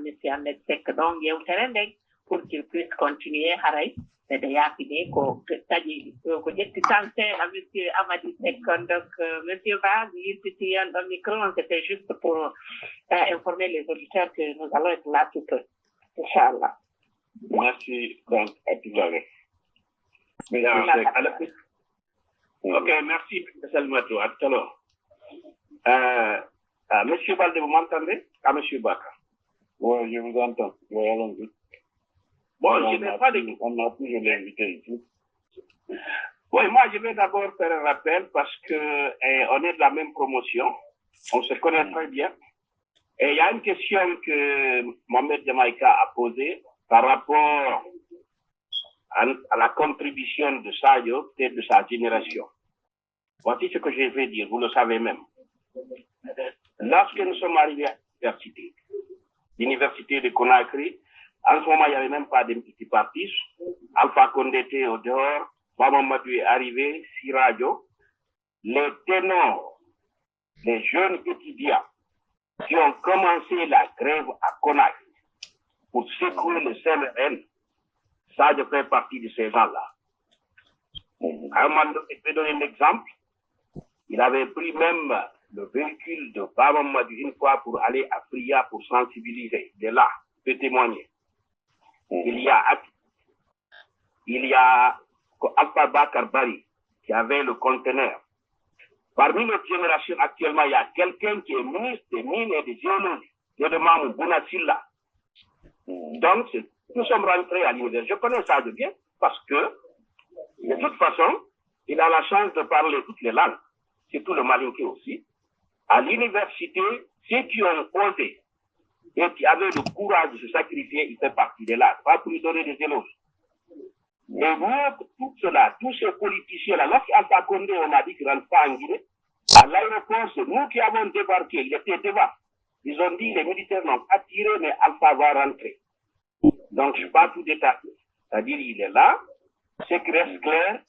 monsieur Ahmed Seck ɗon yewtere nden pour qu'il puisse continuer haray ɓeɗe yaafini ko taƴi ko ƴetti tan seeɗa monsieur Amady Seck donc monsieur Ba mi yiltiti on ɗon micro on c'était juste pour informer les auditeurs que nous allons être là tout peu inchallah. Merci, donc à tout à l'heure. Ok, merci, Salmatou. À tout à l'heure. Monsieur Balde, vous m'entendez? Monsieur Baka. Oui, je vous entends. Oui, allons-y. Bon, je n'ai pas de... On a toujours l'invité ici. Oui, moi, je vais d'abord faire un rappel parce que on est de la même promotion. On se connaît très bien. Et il y a une question que Mohamed Jamaïka a posée par rapport à la contribution de Sadio et de sa génération. Voici ce que je vais dire, vous le savez même. Lorsque nous sommes arrivés à l'université de Conakry, en ce moment, il n'y avait même pas de petits partis. Alpha Condé était au dehors, Baba Madou est arrivé, Siradio. Les ténors, les jeunes étudiants qui ont commencé la grève à Conakry pour secouer le CNRN, ça je fais partie de ces gens-là. Je vais donner un exemple. Il avait pris même le véhicule de Baba Madou une fois pour aller à Priya pour sensibiliser. Il est là, peut témoigner. Il y a Alpha Bakar Bari qui avait le conteneur. Parmi notre génération actuellement, il y a quelqu'un qui est ministre des mines et des géologies. Je demande Bouna Silla. Donc, nous sommes rentrés à l'université. Je connais ça de bien parce que, de toute façon, il a la chance de parler toutes les langues, surtout le malinké aussi. À l'université, ceux qui ont osé et qui avaient le courage de se sacrifier, il fait partie de là. Pas pour lui donner des éloges. Mais nous, tout cela, tous ces politiciens-là, lorsqu'Alpha Condé, on a dit qu'il ne rentre pas en Guinée, à l'aéroport, c'est nous qui avons débarqué, il était devant. Ils ont dit, les militaires n'ont pas tiré, mais Alpha va rentrer. Donc, je ne vais pas tout détailler. C'est-à-dire, il est là, ce qui reste clair,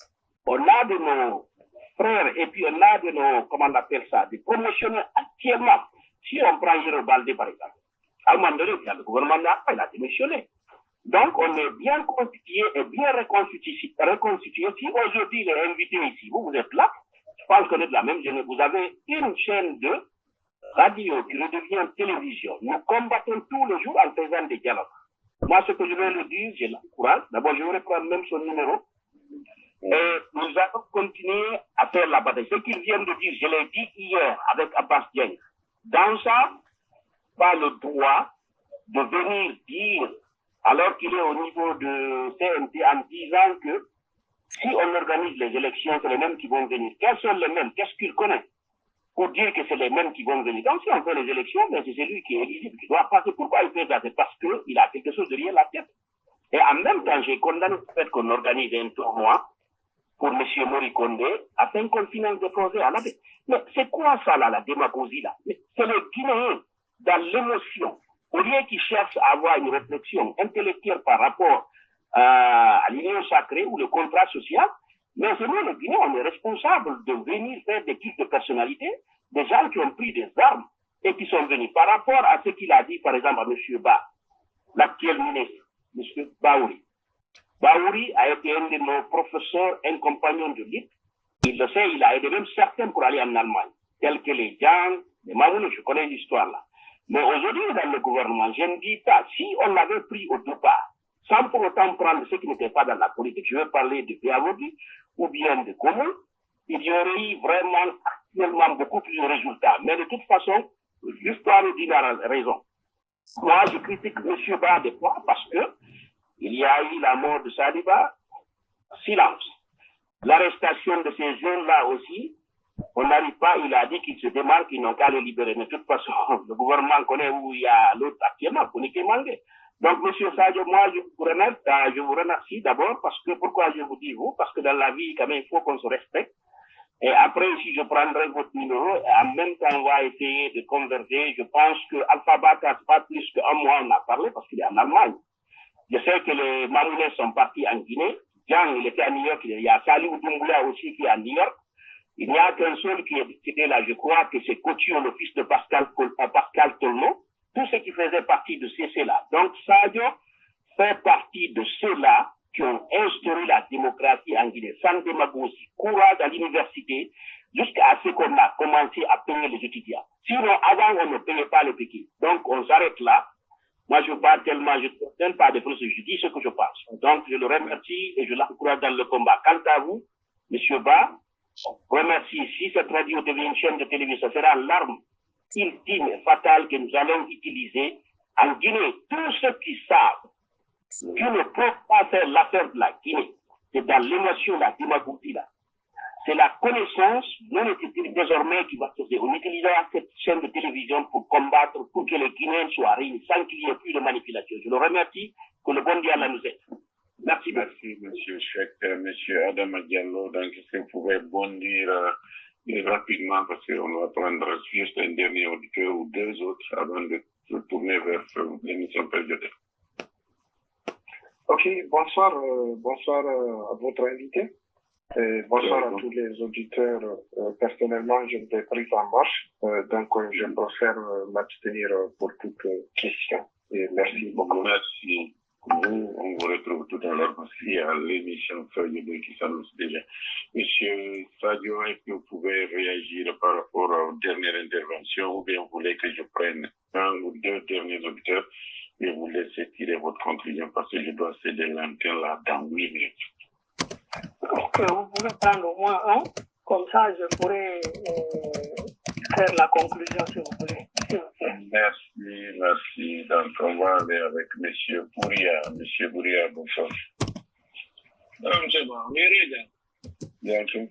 on a de nos frères, et puis on a de nos, comment on appelle ça, des promotionnaires actuellement. Si on prend Jérôme Baldé, par exemple, à un moment donné, le gouvernement n'a pas, il a démissionné. Donc, on est bien constitué et bien reconstitué. Si aujourd'hui, il est invité ici, vous êtes là, je pense qu'on est de la même jeunesse. Vous avez une chaîne de radio qui redevient télévision. Nous combattons tous les jours en faisant des dialogues. Moi, ce que je vais le dire, j'ai le courage. D'abord, je vais reprendre même son numéro. Et nous allons continuer à faire la bataille. Ce qu'il vient de dire, je l'ai dit hier avec Abbas Dieng. Dans ça, pas le droit de venir dire, alors qu'il est au niveau de CNT, en disant que si on organise les élections, c'est les mêmes qui vont venir. Quels sont les mêmes? Qu'est-ce qu'ils connaissent pour dire que c'est les mêmes qui vont venir? Donc si on fait les élections, ben c'est celui qui est éligible, qui doit passer. Pourquoi il fait ça? C'est parce qu'il a quelque chose derrière la tête. Et en même temps, j'ai condamné le fait qu'on organise un tournoi pour M. Mori Condé afin qu'on finance des projets à la baie. Mais c'est quoi ça là, la démagogie là? C'est le Guinéen dans l'émotion. Au lieu qu'ils cherchent à avoir une réflexion intellectuelle par rapport à l'union sacrée ou le contrat social, mais c'est nous, le Guinéen, on est responsable de venir faire des types de personnalités, des gens qui ont pris des armes et qui sont venus. Par rapport à ce qu'il a dit, par exemple, à M. Ba, l'actuel ministre, M. Baouri. Baouri a été un de nos professeurs, un compagnon de l'IP. Il le sait, il a aidé même certains pour aller en Allemagne, tels que les Yang, les Mamoulous, je connais l'histoire là. Mais aujourd'hui, dans le gouvernement, je ne dis pas, si on l'avait pris au départ, sans pour autant prendre ceux qui n'étaient pas dans la politique, je vais parler de Béavoudi ou bien de Komo, il y aurait eu vraiment actuellement beaucoup plus de résultats. Mais de toute façon, l'histoire nous dit la raison. Moi, je critique M. Ba des fois parce que il y a eu la mort de Saliba, silence. L'arrestation de ces jeunes-là aussi, on n'arrive pas, il a dit qu'ils se démarquent, ils n'ont qu'à les libérer. Mais de toute façon, le gouvernement connaît où il y a l'autre actuellement, Konike Mangé. Donc, M. Sadio, moi, je vous remercie d'abord parce que, pourquoi je vous dis vous? Parce que dans la vie, quand même, il faut qu'on se respecte. Et après, si je prendrai votre numéro, en même temps, on va essayer de converger. Je pense que Alpha Bata, c'est pas plus qu'un mois, on a parlé parce qu'il est en Allemagne. Je sais que les Mamoulais sont partis en Guinée. Jean, il était à New York. Il y a Salou Doumbouya aussi qui est à New York. Il n'y a qu'un seul qui est décédé là, je crois que c'est Couture, le fils de Pascal Tolno. Tout ce qui faisait partie de ceux-là. Donc, Sadio fait partie de ceux-là qui ont instauré la démocratie en Guinée, sans démagogie, courage à l'université, jusqu'à ce qu'on a commencé à payer les étudiants. Sinon, avant, on ne payait pas le piquet. Donc, on s'arrête là. Moi, je parle tellement, je ne donne pas de procès, je dis ce que je pense. Donc, je le remercie et je l'encourage dans le combat. Quant à vous, M. Ba, remercie. Si cette radio devient une chaîne de télévision, ce sera l'arme ultime et fatale que nous allons utiliser en Guinée. Tous ceux qui savent qui ne peuvent pas faire l'affaire de la Guinée, c'est dans l'émotion, la démagogie là. C'est la connaissance non utilisée désormais qui va se faire. On utilisera cette chaîne de télévision pour combattre, pour que les Guinéens soient réunis, sans qu'il y ait plus de manipulation. Je le remercie, que le bon Dieu nous aide. Merci. Merci, M. Cheikh, M. Adam Diallo. Donc, est-ce que vous pouvez bondir rapidement, parce qu'on va prendre juste un dernier auditeur ou deux autres avant de se tourner vers l'émission périodique. Ok, bonsoir à votre invité. Et bonsoir à tous les auditeurs. Personnellement, je me pris en marche, donc je préfère m'abstenir pour toute question. Et merci beaucoup. Merci. Nous, on vous retrouve tout à l'heure aussi à l'émission Feuille qui s'annonce déjà. Monsieur Sadio, est-ce que vous pouvez réagir par rapport aux dernières interventions ou bien vous voulez que je prenne un ou deux derniers auditeurs et vous laissez tirer votre conclusion parce que je dois céder l'antenne là dans 8 minutes. Ok, vous pouvez prendre au moins un, comme ça je pourrais faire la conclusion, s'il vous plaît. Merci. Donc, on va aller avec M. Bouria. M. Bouria, bonsoir. monsieur Ba, Mirida. Bien sûr.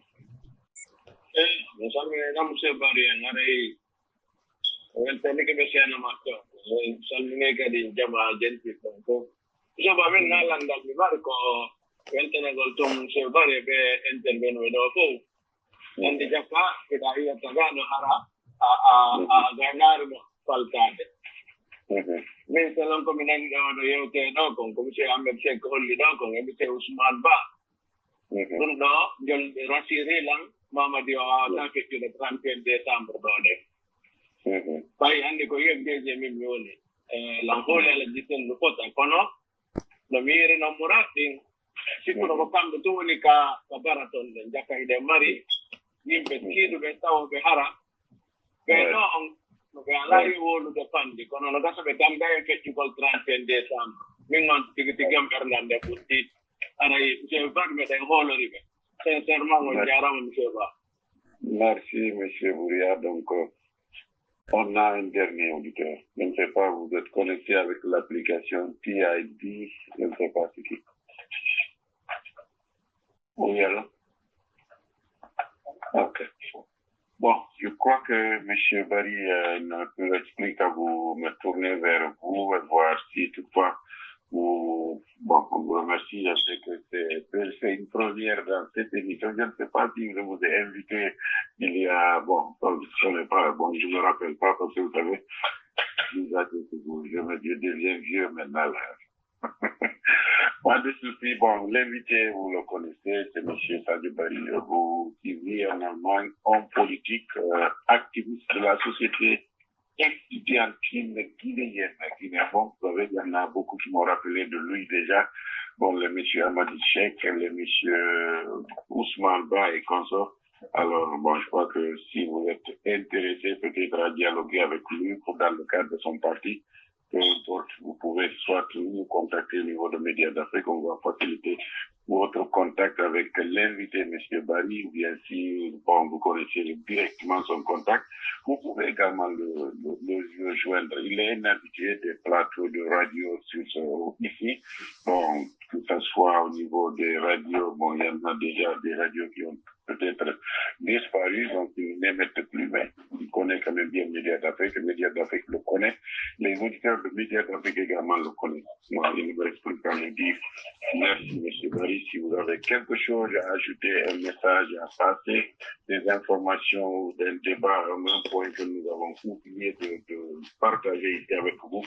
Nous sommes M. Barry, Nare. Welcome to Bessiana Mato. Salmineka di Jama Genti. So, Babin Nalanda, Marco, Welcome to M. Barry, intervene with our and the Jaffa, it I have Tagano Hara, Ganarno, Falcade. Mr. Loncominang, the Dokon, Commission, I'm a check only Dokon, and the Usman Ba. No, John Rossi Relang, Mama Dio, to the Champion de Sambo Bode. By Andy Koyem de Jemimuni, Lampola, Legitin Lupota, Kono, the Mir no Muratin, Sikur of Camp to Tunica, Baraton, and Jacka de Mari. Impedire che stavo per Hara, che no, che all'aria vuole da Pandi, con una casa che cambia che ci vuol trascendere, mi non ti chiamano da tutti, je parle d'un rôle rive. Sincèrement, on dirait un peu bas. Merci, M. Bouria. Donc, on a un dernier auditeur. Je ne sais pas, vous êtes connecté avec l'application TID, je ne sais pas c'est qui. Oui, alors? Ok. Bon, je crois que M. Barry ne peut expliquer à vous, me tourner vers vous et voir si toutefois vous, bon, on vous remercie. Je sais que c'est une première dans cette émission. Je ne sais pas si je vous ai invité il y a, bon, je ne sais pas, bon, je ne me rappelle pas parce que vous savez, je me deviens vieux maintenant là. Pas de souci. Bon, l'invité, vous le connaissez, c'est M. Sadio Barry, qui vit en Allemagne, homme politique, activiste de la société estudiantine guinéenne. Bon, vous savez, il y en a beaucoup qui m'ont rappelé de lui déjà. Bon, le M. Amadi Cheikh, le M. Ousmane Ba et consorts. Alors, bon, je crois que si vous êtes intéressé peut-être à dialoguer avec lui dans le cadre de son parti, peu importe, vous pouvez soit nous contacter au niveau de Médias d'Afrique, on va faciliter votre contact avec l'invité, M. Barry, ou bien si bon, vous connaissez directement son contact, vous pouvez également le joindre. Il est un habitué des plateaux de radio ici, bon, que ce soit au niveau des radios, bon, il y en a déjà des radios qui ont peut-être disparu, donc ils n'émettent plus, mais il connaît quand même bien Médias d'Afrique le connaît, les auditeurs de Médias d'Afrique également le connaissent. Moi, il me reste plus qu'à me dire merci, M. Barry, si vous avez quelque chose à ajouter, un message à passer, des informations ou d'un débat, un point que nous avons oublié de partager ici avec vous,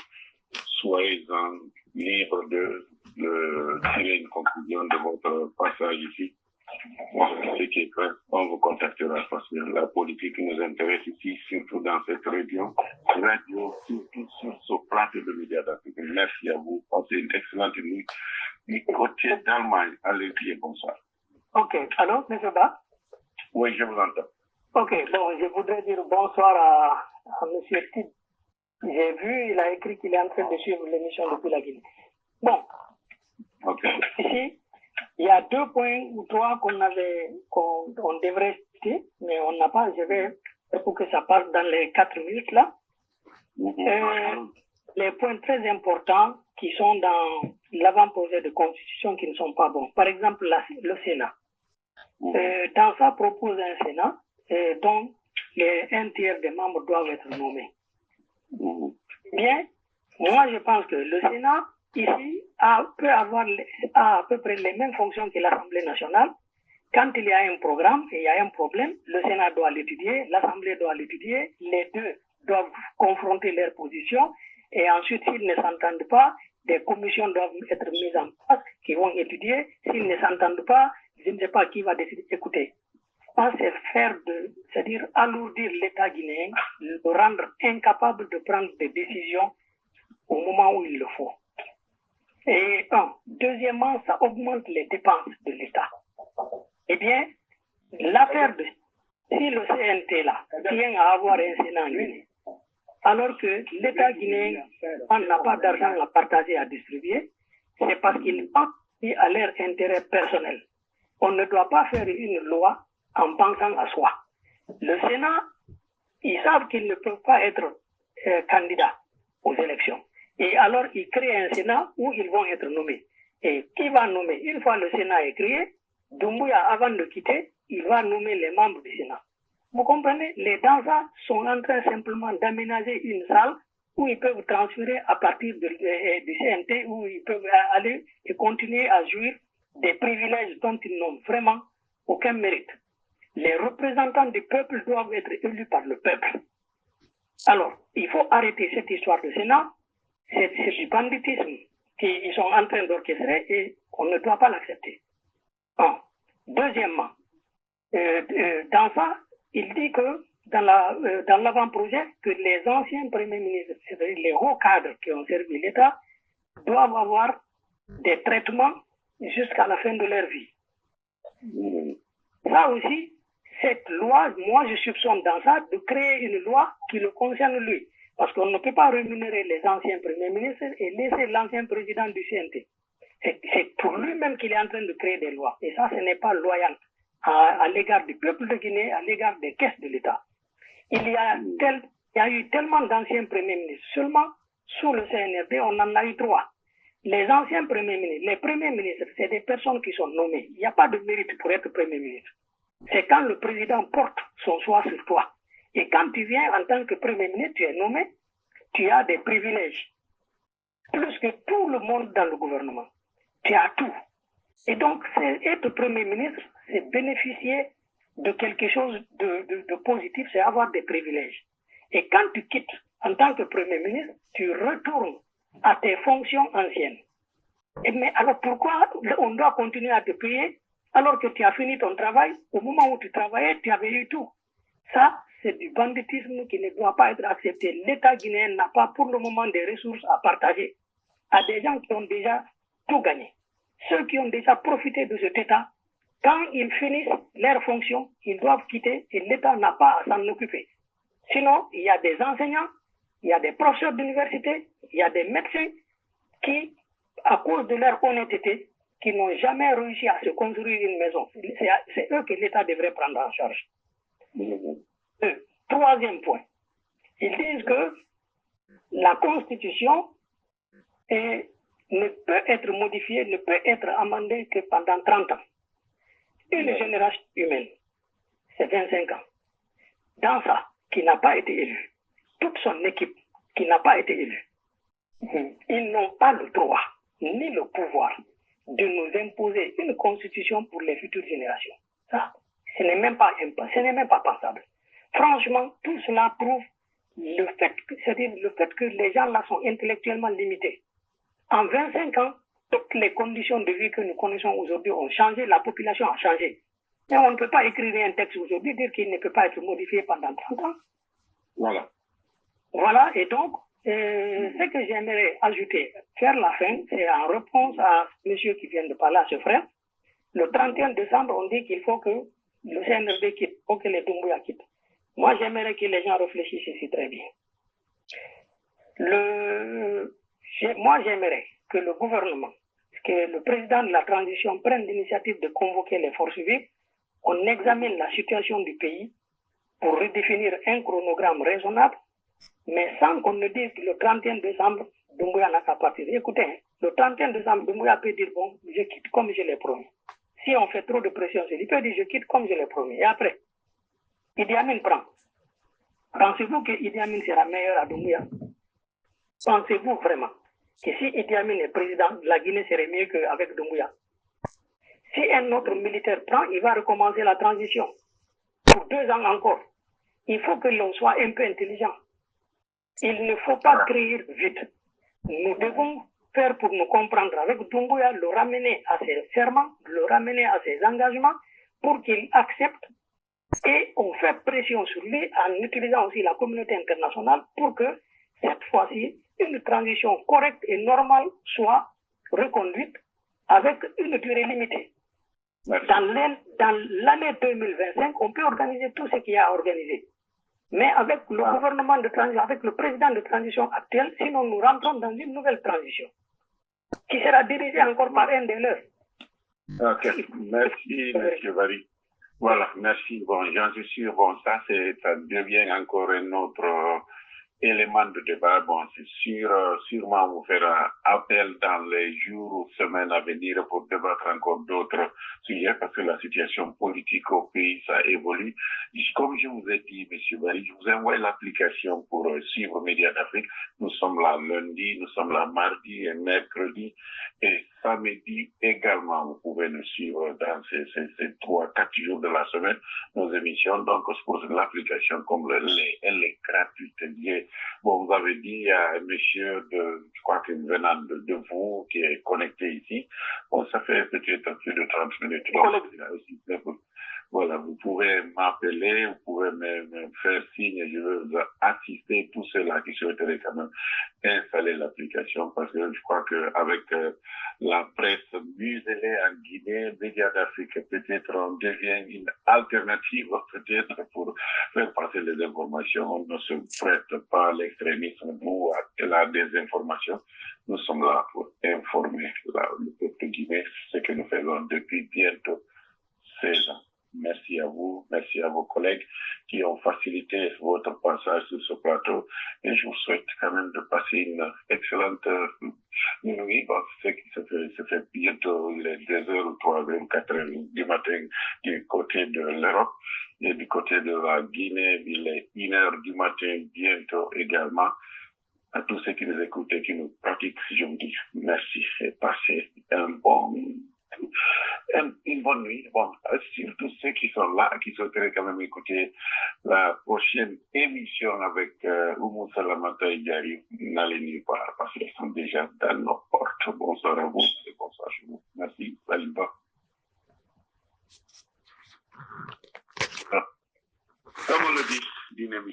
soyez-en libres de tirer une conclusion de votre passage ici. Bon, ce qui est fait, on vous contactera parce que la politique nous intéresse ici, surtout dans cette région, radio, surtout sur ce plateau de Médias d'Afrique. Merci à vous. Passez une excellente nuit. Du côté d'Allemagne, allez-y et bonsoir. Ok, allô, M. Ba? Oui, je vous entends. Ok, bon, je voudrais dire bonsoir à M. Tid. J'ai vu, il a écrit qu'il est en train de suivre l'émission depuis la Guinée. Bon, Okay. Ici, il y a 2 points ou 3 qu'on devrait citer, mais on n'a pas, je vais pour que ça passe dans les 4 minutes là. Les points très importants qui sont dans l'avant-projet de constitution qui ne sont pas bons. Par exemple, le Sénat. Dans ça, propose un Sénat dont un tiers des membres doivent être nommés. Bien, moi je pense que le Sénat ici peut avoir à peu près les mêmes fonctions que l'Assemblée nationale. Quand il y a un programme et il y a un problème, le Sénat doit l'étudier, l'Assemblée doit l'étudier, les deux doivent confronter leurs positions et ensuite, s'ils ne s'entendent pas, des commissions doivent être mises en place qui vont étudier. S'ils ne s'entendent pas, je ne sais pas qui va décider. Écoutez, je pense que c'est-à-dire alourdir l'État guinéen, le rendre incapable de prendre des décisions au moment où il le faut. Et deuxièmement, ça augmente les dépenses de l'État. Eh bien, l'affaire de si le CNT là tient à avoir un Sénat en Guinée, alors que l'État guinéen n'a pas d'argent à partager, à distribuer, c'est parce qu'il pense à leur intérêt personnel. On ne doit pas faire une loi en pensant à soi. Le Sénat ils savent qu'ils ne peuvent pas être candidats aux élections. Et alors, ils créent un Sénat où ils vont être nommés. Et qui va nommer? Une fois le Sénat est créé, Doumbouya, avant de quitter, il va nommer les membres du Sénat. Vous comprenez? Les danseurs sont en train simplement d'aménager une salle où ils peuvent transférer à partir du CNT, où ils peuvent aller et continuer à jouir des privilèges dont ils n'ont vraiment aucun mérite. Les représentants du peuple doivent être élus par le peuple. Alors, il faut arrêter cette histoire de Sénat. C'est du banditisme qu'ils sont en train d'orchestrer et on ne doit pas l'accepter. Deuxièmement, dans ça, il dit que dans l'avant-projet, que les anciens premiers ministres, c'est-à-dire les hauts cadres qui ont servi l'État, doivent avoir des traitements jusqu'à la fin de leur vie. Ça aussi, cette loi, moi je soupçonne dans ça de créer une loi qui le concerne lui. Parce qu'on ne peut pas rémunérer les anciens premiers ministres et laisser l'ancien président du CNT. C'est pour lui-même qu'il est en train de créer des lois. Et ça, ce n'est pas loyal à l'égard du peuple de Guinée, à l'égard des caisses de l'État. Il y a eu tellement d'anciens premiers ministres. Seulement, sous le CNRD, on en a eu 3. Les anciens premiers ministres, les premiers ministres, c'est des personnes qui sont nommées. Il n'y a pas de mérite pour être premier ministre. C'est quand le président porte son choix sur toi. Et quand tu viens en tant que premier ministre, tu es nommé, tu as des privilèges. Plus que tout le monde dans le gouvernement. Tu as tout. Et donc, être premier ministre, c'est bénéficier de quelque chose de positif, c'est avoir des privilèges. Et quand tu quittes en tant que premier ministre, tu retournes à tes fonctions anciennes. Mais alors pourquoi on doit continuer à te payer alors que tu as fini ton travail? Au moment où tu travaillais, tu avais eu tout. Ça, c'est du banditisme qui ne doit pas être accepté. L'État guinéen n'a pas pour le moment des ressources à partager à des gens qui ont déjà tout gagné. Ceux qui ont déjà profité de cet État, quand ils finissent leur fonction, ils doivent quitter et l'État n'a pas à s'en occuper. Sinon, il y a des enseignants, il y a des professeurs d'université, il y a des médecins qui, à cause de leur honnêteté, qui n'ont jamais réussi à se construire une maison. C'est eux que l'État devrait prendre en charge. Troisième point, ils disent que la Constitution ne peut être modifiée, ne peut être amendée que pendant 30 ans. Une génération humaine, c'est 25 ans. Dans ça, qui n'a pas été élu, toute son équipe qui n'a pas été élue, ils n'ont pas le droit ni le pouvoir de nous imposer une constitution pour les futures générations. Ça, ce n'est même pas pensable. Franchement, tout cela prouve le fait que les gens là sont intellectuellement limités. En 25 ans, toutes les conditions de vie que nous connaissons aujourd'hui ont changé, la population a changé. Et on ne peut pas écrire un texte aujourd'hui, dire qu'il ne peut pas être modifié pendant 30 ans. Voilà. Voilà, et donc, ce que j'aimerais ajouter, faire la fin, c'est en réponse à monsieur qui vient de parler, à ce frère. Le 31 décembre, on dit qu'il faut que le CNRD quitte, faut que les Doumbouya quittent. Moi, j'aimerais que les gens réfléchissent ici très bien. Moi, j'aimerais que le gouvernement, que le président de la transition prenne l'initiative de convoquer les forces vives, on examine la situation du pays pour redéfinir un chronogramme raisonnable, mais sans qu'on ne dise que le 31 décembre, Doumbouya n'a qu'à partir. Écoutez, le 31 décembre, Doumbouya peut dire, bon, je quitte comme je l'ai promis. Si on fait trop de pression, il peut dire, je quitte comme je l'ai promis. Et après, Idi Amin prend. Pensez-vous que Idi Amin sera meilleur à Doumbouya? Pensez-vous vraiment que si Idi Amin est président, la Guinée serait mieux qu'avec Doumbouya? Si un autre militaire prend, il va recommencer la transition. Pour 2 ans encore. Il faut que l'on soit un peu intelligent. Il ne faut pas créer vite. Nous devons faire pour nous comprendre avec Doumbouya, le ramener à ses serments, le ramener à ses engagements pour qu'il accepte. Et on fait pression sur lui en utilisant aussi la communauté internationale pour que cette fois-ci, une transition correcte et normale soit reconduite avec une durée limitée. Dans l'année 2025, on peut organiser tout ce qu'il y a à organiser. Mais avec le gouvernement de transition, avec le président de transition actuel, sinon nous rentrons dans une nouvelle transition qui sera dirigée encore par un des leurs. Ok, merci, M. Barry. Voilà, merci. Bon, j'en suis sûr. Bon, ça devient encore un autre élément de débat. Bon, c'est sûr, sûrement vous fera appel dans les jours ou semaines à venir pour débattre encore d'autres sujets parce que la situation politique au pays, ça évolue. Comme je vous ai dit, M. Barry, je vous envoie l'application pour suivre Média d'Afrique. Nous sommes là lundi, nous sommes là mardi et mercredi et samedi également. Vous pouvez nous suivre dans ces 3-4 jours de la semaine, nos émissions. Donc, pour l'application, comme elle est gratuite. Bon, vous avez dit, il y a un monsieur je crois qu'il venant de vous, qui est connecté ici. Bon, ça fait peut-être plus de 30 minutes. Donc, voilà, vous pouvez m'appeler, vous pouvez me faire signe, je veux vous assister, tous ceux-là qui souhaiteraient quand même installer l'application, parce que je crois qu'avec la presse muselée en Guinée, Média d'Afrique, peut-être on devient une alternative, peut-être pour faire passer les informations. On ne se prête pas à l'extrémisme ou à la désinformation. Nous sommes là pour informer le peuple guinéen, ce que nous faisons depuis bientôt 16 ans. Merci à vous, merci à vos collègues qui ont facilité votre passage sur ce plateau. Et je vous souhaite quand même de passer une excellente nuit. Bon, ça fait bientôt les 2h ou 3h ou 4h du matin du côté de l'Europe. Et du côté de la Guinée, il est 1h du matin bientôt également. À tous ceux qui nous écoutent et qui nous pratiquent, je vous dis merci et passez une bonne nuit. Bon, surtout ceux qui sont là, qui souhaiteraient quand même écouter la prochaine émission avec Oumou Salamata et Diari, n'allez nulle part parce qu'ils sont déjà dans nos portes. Bonsoir à vous et bonsoir chez vous. Merci. Salut. Comme on le dit, dynamique.